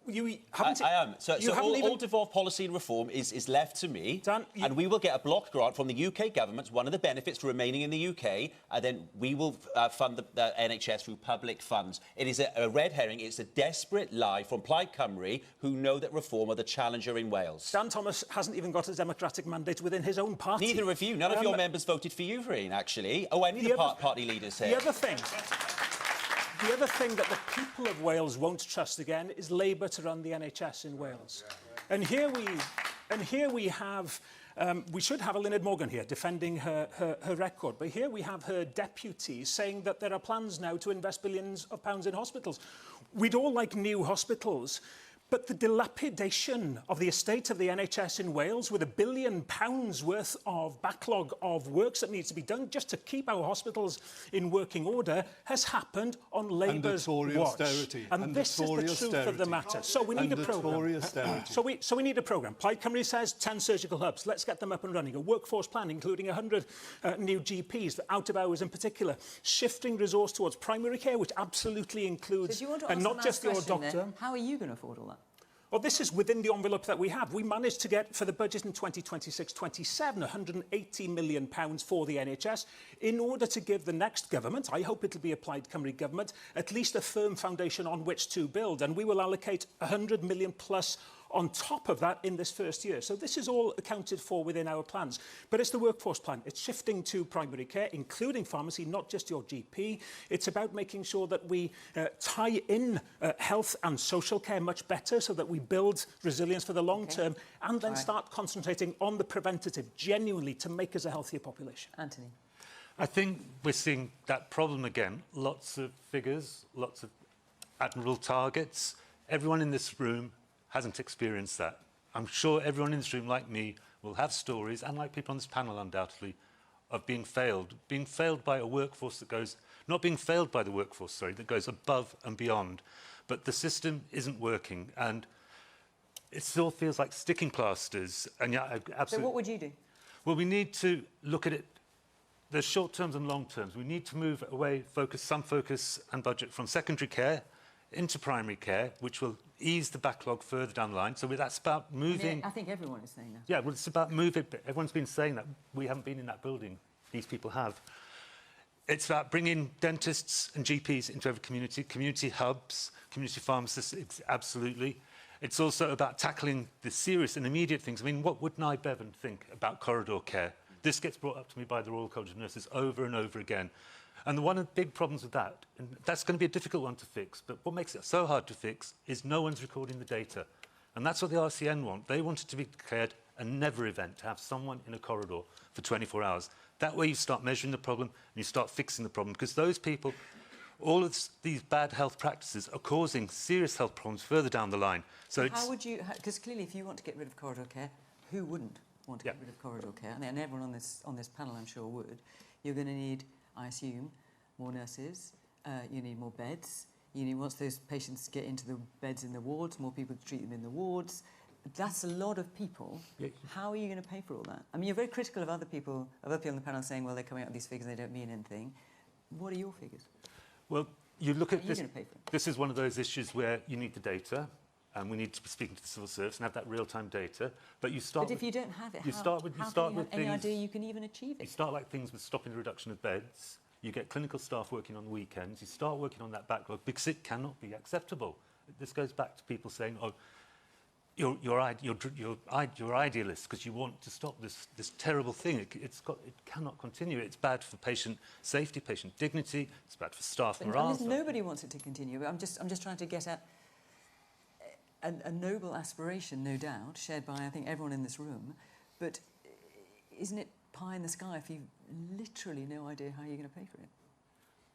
I am. So all devolved policy and reform is left to me, Dan, and we will get a block grant from the UK government. One of the benefits for remaining in the UK, and then we will fund the NHS through public funds. It is a red herring. It's a desperate lie from Plaid Cymru, who know that reform are the challenger in Wales. Dan Thomas hasn't even got a democratic mandate within his own party. Neither of you. None of your members voted for you, Rhun, actually. Oh, any of the party leaders here. The other thing that the people of Wales won't trust again is Labour to run the NHS in Wales. And here we have, we should have Eluned Morgan here defending her record, but here we have her deputy saying that there are plans now to invest billions of pounds in hospitals. We'd all like new hospitals, but the dilapidation of the estate of the NHS in Wales, with £1 billion worth of backlog of works that needs to be done just to keep our hospitals in working order, has happened on Labour's watch. And this is the truth of the matter. So we need a programme. So we need a programme. Plaid Cymru says 10 surgical hubs. Let's get them up and running. A workforce plan, including 100 new GPs, out of hours in particular. Shifting resource towards primary care, which absolutely includes, and not just your doctor. How are you going to afford all that? Well, this is within the envelope that we have. We managed to get, for the budget in 2026-27, £180 million for the NHS in order to give the next government, I hope it'll be a Plaid Cymru government, at least a firm foundation on which to build. And we will allocate £100 million plus on top of that in this first year. So this is all accounted for within our plans. But it's the workforce plan. It's shifting to primary care, including pharmacy, not just your GP. It's about making sure that we tie in health and social care much better so that we build resilience for the long term and then start concentrating on the preventative, genuinely, to make us a healthier population. Anthony. I think we're seeing that problem again. Lots of figures, lots of admirable targets. Everyone in this room hasn't experienced that. I'm sure everyone in this room, like me, will have stories, and like people on this panel undoubtedly, of being failed by a workforce that goes, not being failed by the workforce, sorry, that goes above and beyond. But the system isn't working, and it still feels like sticking plasters. And yeah, absolutely. So what would you do? Well, we need to look at it. There's short terms and long terms. We need to move away, some focus and budget from secondary care into primary care, which will ease the backlog further down the line. So that's about moving... I think everyone is saying that. Yeah, well, it's about moving... Everyone's been saying that. We haven't been in that building. These people have. It's about bringing dentists and GPs into every community hubs, community pharmacists, absolutely. It's also about tackling the serious and immediate things. I mean, what would Nye Bevan think about corridor care? This gets brought up to me by the Royal College of Nurses over and over again. And one of the big problems with that, and that's going to be a difficult one to fix, but what makes it so hard to fix is no one's recording the data. And that's what the RCN want. They want it to be declared a never event, to have someone in a corridor for 24 hours. That way you start measuring the problem and you start fixing the problem, because those people, all of these bad health practices are causing serious health problems further down the line. So how would you, because clearly if you want to get rid of corridor care, who wouldn't want to get rid of corridor care? And everyone on this panel, I'm sure, would. You're going to need, I assume, more nurses, you need more beds, you need, once those patients get into the beds in the wards, more people to treat them in the wards. That's a lot of people. Yeah. How are you going to pay for all that? I mean, you're very critical of other people on the panel saying, well, they're coming out with these figures and they don't mean anything. What are your figures? Well, you look at this. Going to pay for it? This is one of those issues where you need the data, and we need to be speaking to the civil service and have that real-time data. But you start. But if you don't have it, you start with any idea you can even achieve it? You start like things with stopping the reduction of beds. You get clinical staff working on the weekends. You start working on that backlog because it cannot be acceptable. This goes back to people saying, "Oh, you're idealist because you want to stop this terrible thing. It cannot continue. It's bad for patient safety, patient dignity. It's bad for staff morale." Nobody wants it to continue. But I'm just trying to get at a noble aspiration, no doubt, shared by I think everyone in this room. But isn't it pie in the sky if you've literally no idea how you're going to pay for it?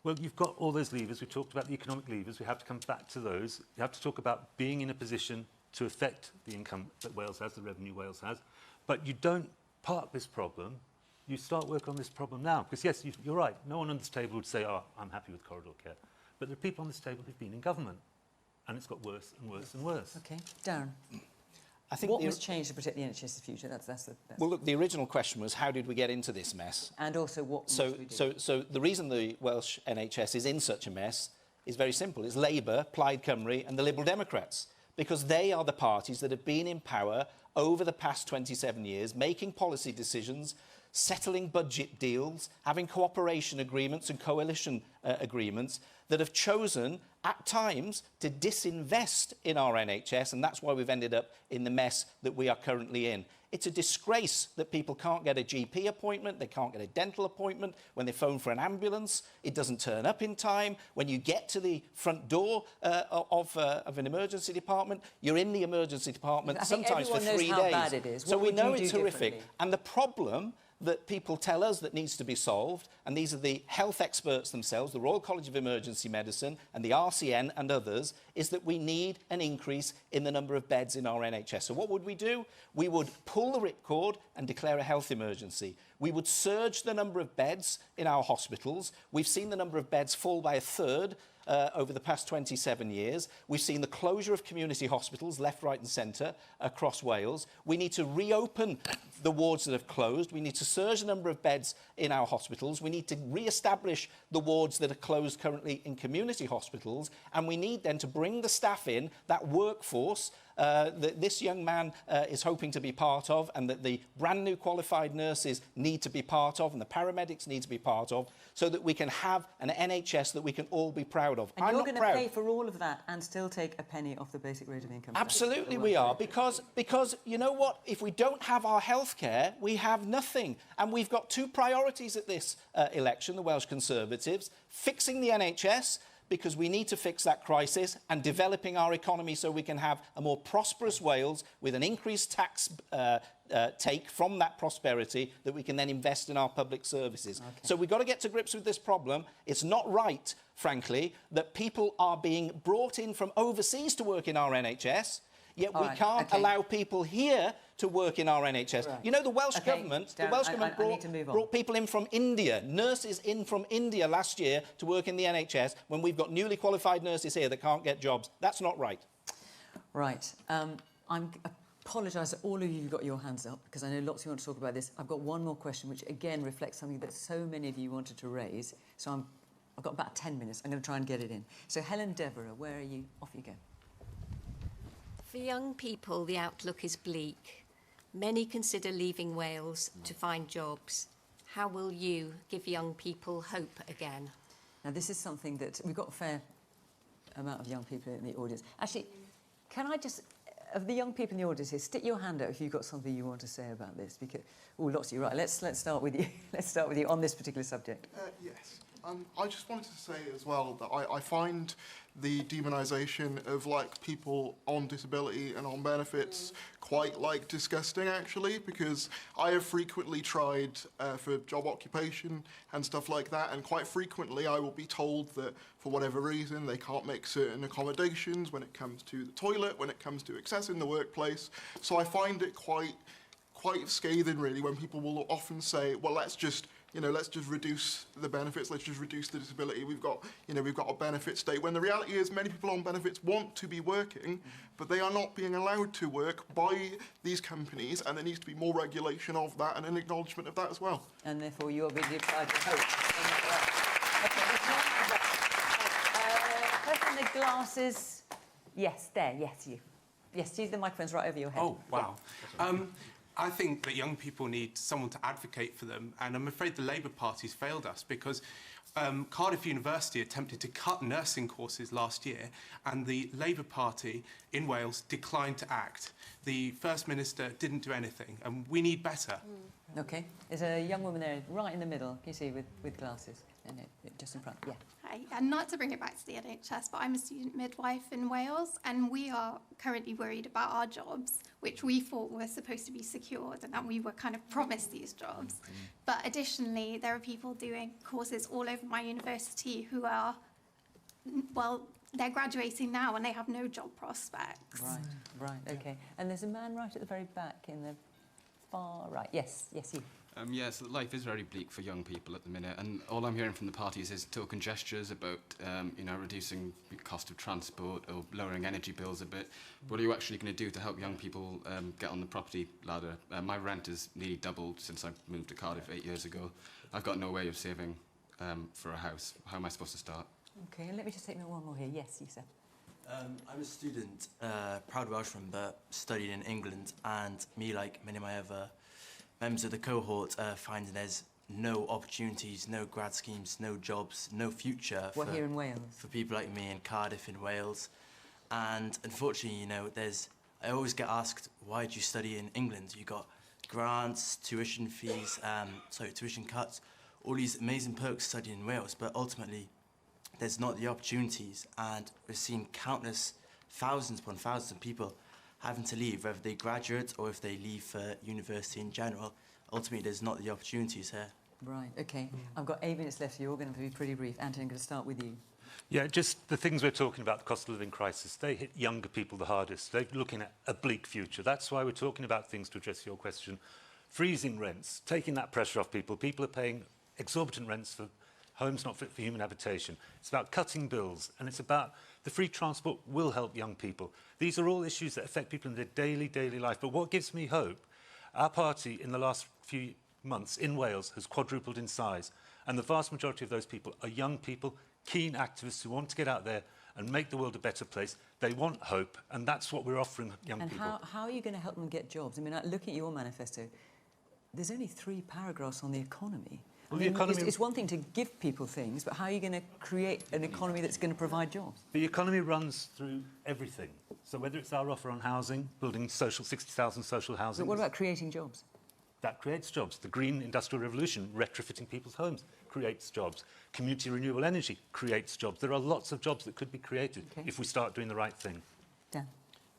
Well, you've got all those levers. We talked about the economic levers. We have to come back to those. You have to talk about being in a position to affect the income that Wales has, the revenue Wales has. But you don't park this problem. You start work on this problem now. Because, yes, you're right. No one on this table would say, oh, I'm happy with corridor care. But there are people on this table who've been in government. And it's got worse and worse and worse. OK. Darren, I think what must change to protect the NHS's future? That's well, look, the original question was, how did we get into this mess? And also, what must we do? So the reason the Welsh NHS is in such a mess is very simple. It's Labour, Plaid Cymru and the Liberal Democrats. Because they are the parties that have been in power over the past 27 years, making policy decisions, settling budget deals, having cooperation agreements and coalition agreements that have chosen, at times, to disinvest in our NHS, and that's why we've ended up in the mess that we are currently in. It's a disgrace that people can't get a GP appointment, they can't get a dental appointment. When they phone for an ambulance, it doesn't turn up in time. When you get to the front door of an emergency department, you're in the emergency department sometimes for 3 days. How bad it is. So we know it's horrific. And the problem that people tell us that needs to be solved, and these are the health experts themselves, the Royal College of Emergency Medicine and the RCN and others, is that we need an increase in the number of beds in our NHS. So what would we do? We would pull the ripcord and declare a health emergency. We would surge the number of beds in our hospitals. We've seen the number of beds fall by a third over the past 27 years. We've seen the closure of community hospitals, left, right and centre, across Wales. We need to reopen the wards that have closed. We need to surge the number of beds in our hospitals. We need to re-establish the wards that are closed currently in community hospitals. And we need then to bring the staff in, that workforce, that this young man is hoping to be part of, and that the brand new qualified nurses need to be part of, and the paramedics need to be part of, so that we can have an NHS that we can all be proud of. And you're going to pay for all of that and still take a penny off the basic rate of income? Absolutely we are, because you know what? If we don't have our healthcare, we have nothing. And we've got two priorities at this election, the Welsh Conservatives: fixing the NHS, because we need to fix that crisis, and developing our economy so we can have a more prosperous Wales with an increased tax take from that prosperity that we can then invest in our public services. Okay. So we've got to get to grips with this problem. It's not right, frankly, that people are being brought in from overseas to work in our NHS, yet we can't allow people here to work in our NHS. Right. You know, the Welsh government, brought people in from India, nurses in from India last year to work in the NHS, when we've got newly qualified nurses here that can't get jobs. That's not right. Right. I apologise to all of you who've got your hands up, because I know lots of you want to talk about this. I've got one more question, which again reflects something that so many of you wanted to raise. So I've got about 10 minutes. I'm going to try and get it in. So Helen Devereux, where are you? Off you go. For young people, the outlook is bleak. Many consider leaving Wales to find jobs. How will you give young people hope again? Now, this is something that we've got a fair amount of young people in the audience. Actually, can I just, of the young people in the audience here, stick your hand out if you've got something you want to say about this. Because, oh, lots of you, right. Let's start with you. Let's start with you on this particular subject. Yes. I just wanted to say as well that I find the demonisation of like people on disability and on benefits quite like disgusting actually, because I have frequently tried for job occupation and stuff like that, and quite frequently I will be told that for whatever reason they can't make certain accommodations when it comes to the toilet, when it comes to access in the workplace. So I find it quite scathing really when people will often say, well, let's just reduce the benefits, let's just reduce the disability, we've got a benefit state, when the reality is many people on benefits want to be working, but they are not being allowed to work by these companies, and there needs to be more regulation of that and an acknowledgement of that as well. And therefore you are being deprived of hope. Person in the glasses. Yes, there, yes, you. Yes, use the microphones right over your head. Oh, wow. I think that young people need someone to advocate for them, and I'm afraid the Labour Party's failed us because Cardiff University attempted to cut nursing courses last year, and the Labour Party in Wales declined to act. The First Minister didn't do anything, and we need better. OK. There's a young woman there right in the middle, can you see, with glasses? And just in front, yeah. Hi, and not to bring it back to the NHS, but I'm a student midwife in Wales, and we are currently worried about our jobs, which we thought were supposed to be secured and that we were kind of promised these jobs. But additionally, there are people doing courses all over my university who are, well, they're graduating now and they have no job prospects. Right, OK. And there's a man right at the very back in the far right. Yes, you. Yes, life is very bleak for young people at the minute, and all I'm hearing from the parties is token gestures about, reducing the cost of transport or lowering energy bills a bit. What are you actually going to do to help young people get on the property ladder? My rent has nearly doubled since I moved to Cardiff 8 years ago. I've got no way of saving for a house. How am I supposed to start? OK, and let me just take one more here. Yes, you said. I'm a student, proud Welshman, but studied in England, and me, like many of my other members of the cohort, finding there's no opportunities, no grad schemes, no jobs, no future here in Wales? For people like me in Cardiff in Wales. And unfortunately, I always get asked, why did you study in England? You got grants, tuition fees, tuition cuts, all these amazing perks studying in Wales, but ultimately there's not the opportunities, and we've seen countless thousands upon thousands of people having to leave, whether they graduate or if they leave for university in general. Ultimately, there's not the opportunities here. Right, OK. I've got 8 minutes left, so you're going to be pretty brief. Anthony, I'm going to start with you. Yeah, just the things we're talking about, the cost of living crisis, they hit younger people the hardest. They're looking at a bleak future. That's why we're talking about things, to address your question. Freezing rents, taking that pressure off people. People are paying exorbitant rents for homes not fit for human habitation. It's about cutting bills, and it's about the free transport will help young people. These are all issues that affect people in their daily life. But what gives me hope, our party in the last few months in Wales has quadrupled in size, and the vast majority of those people are young people, keen activists who want to get out there and make the world a better place. They want hope, and that's what we're offering young people. And how are you going to help them get jobs? I mean, looking at your manifesto, there's only 3 paragraphs on the economy. Well, the economy... It's one thing to give people things, but how are you going to create an economy that's going to provide jobs? The economy runs through everything. So whether it's our offer on housing, building 60,000 social housing... But what about creating jobs? That creates jobs. The green industrial revolution, retrofitting people's homes, creates jobs. Community renewable energy creates jobs. There are lots of jobs that could be created if we start doing the right thing. Dan?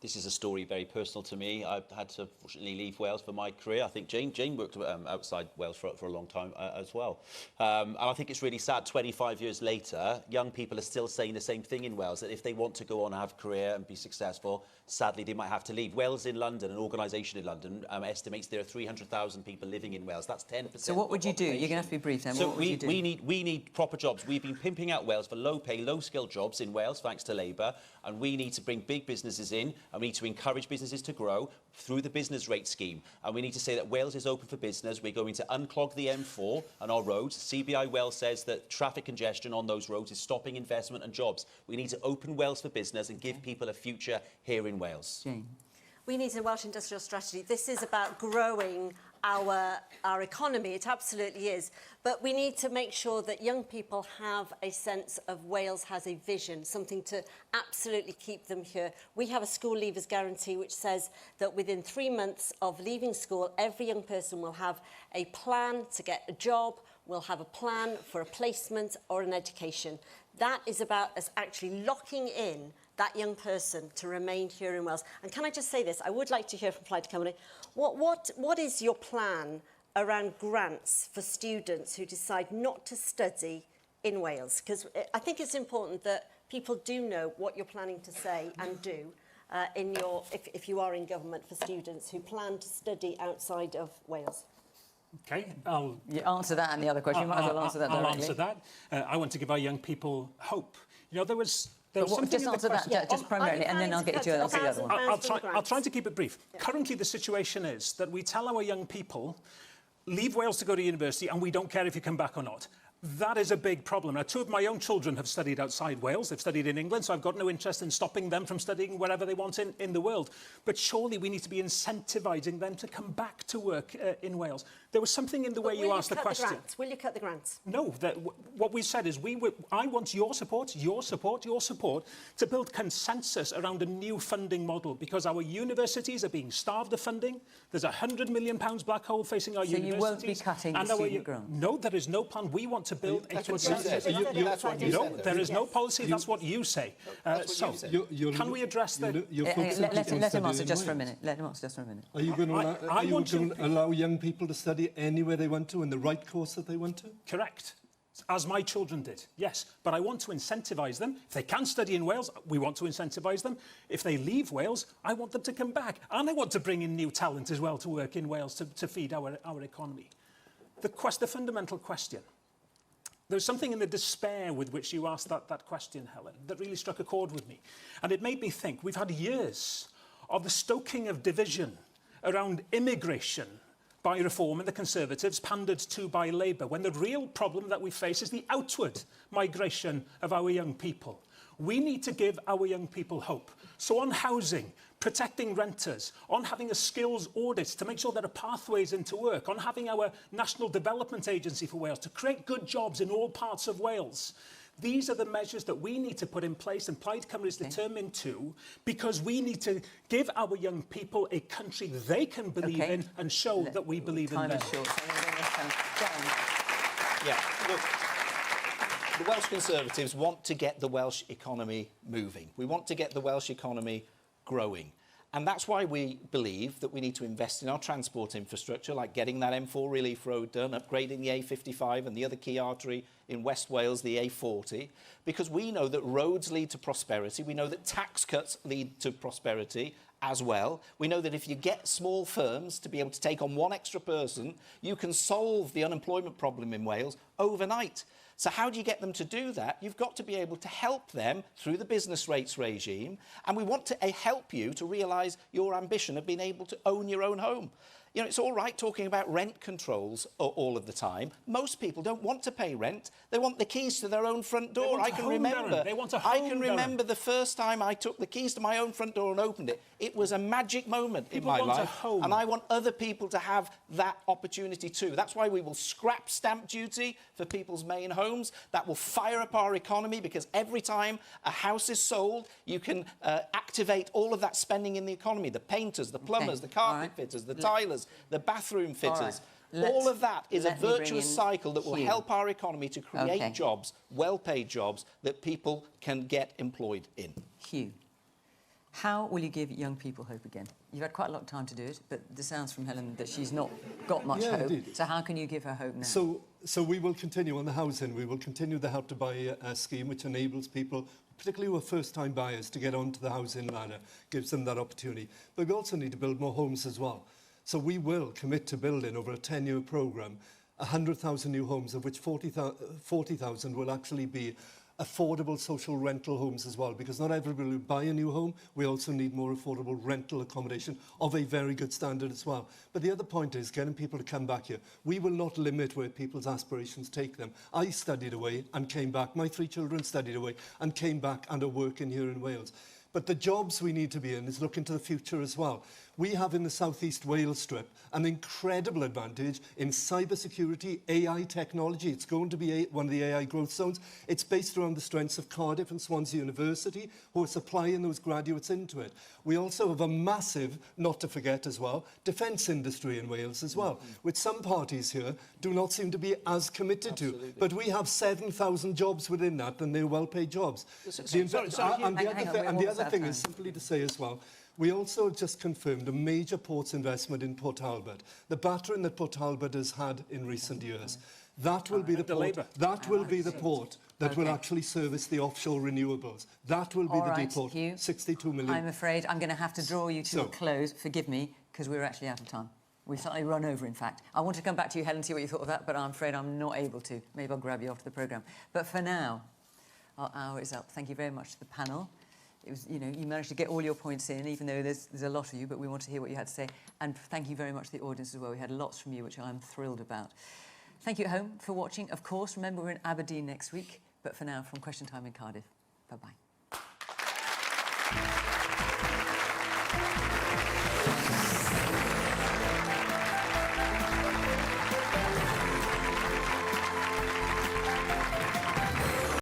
This is a story very personal to me. I've had to, fortunately, leave Wales for my career. I think Jane worked outside Wales for a long time as well. And I think it's really sad, 25 years later, young people are still saying the same thing in Wales, that if they want to go on and have a career and be successful, sadly, they might have to leave. Wales in London, an organisation in London, estimates there are 300,000 people living in Wales. That's 10%. So what would you do? You're going to have to be brief then. So what would you do? we need proper jobs. We've been pimping out Wales for low-pay, low-skill jobs in Wales, thanks to Labour, and we need to bring big businesses in, and we need to encourage businesses to grow through the business rate scheme. And we need to say that Wales is open for business. We're going to unclog the M4 and our roads. CBI Wales says that traffic congestion on those roads is stopping investment and jobs. We need to open Wales for business and give people a future here in Wales. Jane? We need a Welsh industrial strategy. This is about growing our economy. It absolutely is. But we need to make sure that young people have a sense of Wales has a vision, something to absolutely keep them here. We have a school leavers guarantee which says that within 3 months of leaving school, every young person will have a plan to get a job, will have a plan for a placement or an education. That is about us actually locking in that young person to remain here in Wales. And can I just say this? I would like to hear from Plaid Cymru. What is your plan around grants for students who decide not to study in Wales? Because I think it's important that people do know what you're planning to say and do if you are in government, for students who plan to study outside of Wales. Okay, you answer that and the other question. You might as well answer that directly. I'll answer that. I want to give our young people hope. You know, there was something just in the answer that question. just primarily, and then I'll get you to answer the other one. I'll try to keep it brief. Yeah. Currently, the situation is that we tell our young people, leave Wales to go to university, and we don't care if you come back or not. That is a big problem. Now, 2 of my own children have studied outside Wales. They've studied in England, so I've got no interest in stopping them from studying wherever they want in the world. But surely we need to be incentivising them to come back to work in Wales. There was something in the way you asked the question. Will you cut the grants? No, what we said is I want your support to build consensus around a new funding model, because our universities are being starved of funding. There's a £100 million black hole facing our universities. So you won't be cutting student grants? No, there is no plan. We want to build a consensus. No, there is no policy. That's what you say. Can we address the... Let him answer just for a minute. Are you going to allow young people to study anywhere they want to in the right course that they want to? Correct. As my children did, yes. But I want to incentivise them. If they can study in Wales, we want to incentivise them. If they leave Wales, I want them to come back. And I want to bring in new talent as well to work in Wales to feed our economy. The fundamental question. There's something in the despair with which you asked that question, Helen, that really struck a chord with me. And it made me think, we've had years of the stoking of division around immigration by Reform and the Conservatives, pandered to by Labour, when the real problem that we face is the outward migration of our young people. We need to give our young people hope. So on housing, protecting renters, on having a skills audit to make sure there are pathways into work, on having our National Development Agency for Wales to create good jobs in all parts of Wales. These are the measures that we need to put in place, and Plaid Cymru is determined to, because we need to give our young people a country they can believe in and show that we believe in them. Yeah, look, the Welsh Conservatives want to get the Welsh economy moving. We want to get the Welsh economy growing. And that's why we believe that we need to invest in our transport infrastructure, like getting that M4 Relief Road done, upgrading the A55 and the other key artery in West Wales, the A40, because we know that roads lead to prosperity. We know that tax cuts lead to prosperity as well. We know that if you get small firms to be able to take on one extra person, you can solve the unemployment problem in Wales overnight. So how do you get them to do that? You've got to be able to help them through the business rates regime, and we want to help you to realise your ambition of being able to own your own home. You know, it's all right talking about rent controls all of the time. Most people don't want to pay rent. They want the keys to their own front door. I can remember the first time I took the keys to my own front door and opened it. It was a magic moment in my life. And I want other people to have that opportunity too. That's why we will scrap stamp duty for people's main homes. That will fire up our economy, because every time a house is sold, you can activate all of that spending in the economy. The painters, the plumbers, the carpet fitters, the tilers, the bathroom fitters. All of that is a virtuous cycle that will help our economy to create jobs, well-paid jobs, that people can get employed in. Hugh, how will you give young people hope again? You've had quite a lot of time to do it, but it sounds from Helen that she's not got much hope. Indeed. So how can you give her hope now? So we will continue on the housing. We will continue the Help to Buy scheme, which enables people, particularly who are first-time buyers, to get onto the housing ladder, gives them that opportunity. But we also need to build more homes as well. So we will commit to building, over a 10-year programme, 100,000 new homes, of which 40,000 will actually be affordable social rental homes as well, because not everybody will buy a new home. We also need more affordable rental accommodation of a very good standard as well. But the other point is getting people to come back here. We will not limit where people's aspirations take them. I studied away and came back. My 3 children studied away and came back and are working here in Wales. But the jobs we need to be in is look into the future as well. We have in the South East Wales strip an incredible advantage in cybersecurity, AI technology. It's going to be one of the AI growth zones. It's based around the strengths of Cardiff and Swansea University, who are supplying those graduates into it. We also have a massive, not to forget as well, defence industry in Wales as well, which some parties here do not seem to be as committed to. But we have 7,000 jobs within that, and they're well-paid jobs. And the other thing is simply to say as well, we also have just confirmed a major ports investment in Port Talbot. The battering that Port Talbot has had in recent years, that will be the port. That will be the port that will actually service the offshore renewables. That will be the depot. 62 million. I'm afraid I'm going to have to draw you to a close. Forgive me, because we're actually out of time. We've slightly run over, in fact. I want to come back to you, Helen, see what you thought of that, but I'm afraid I'm not able to. Maybe I'll grab you after the programme. But for now, our hour is up. Thank you very much to the panel. It was, you managed to get all your points in, even though there's a lot of you, but we want to hear what you had to say. And thank you very much to the audience as well. We had lots from you, which I'm thrilled about. Thank you at home for watching. Of course, remember we're in Aberdeen next week. But for now, from Question Time in Cardiff, bye-bye.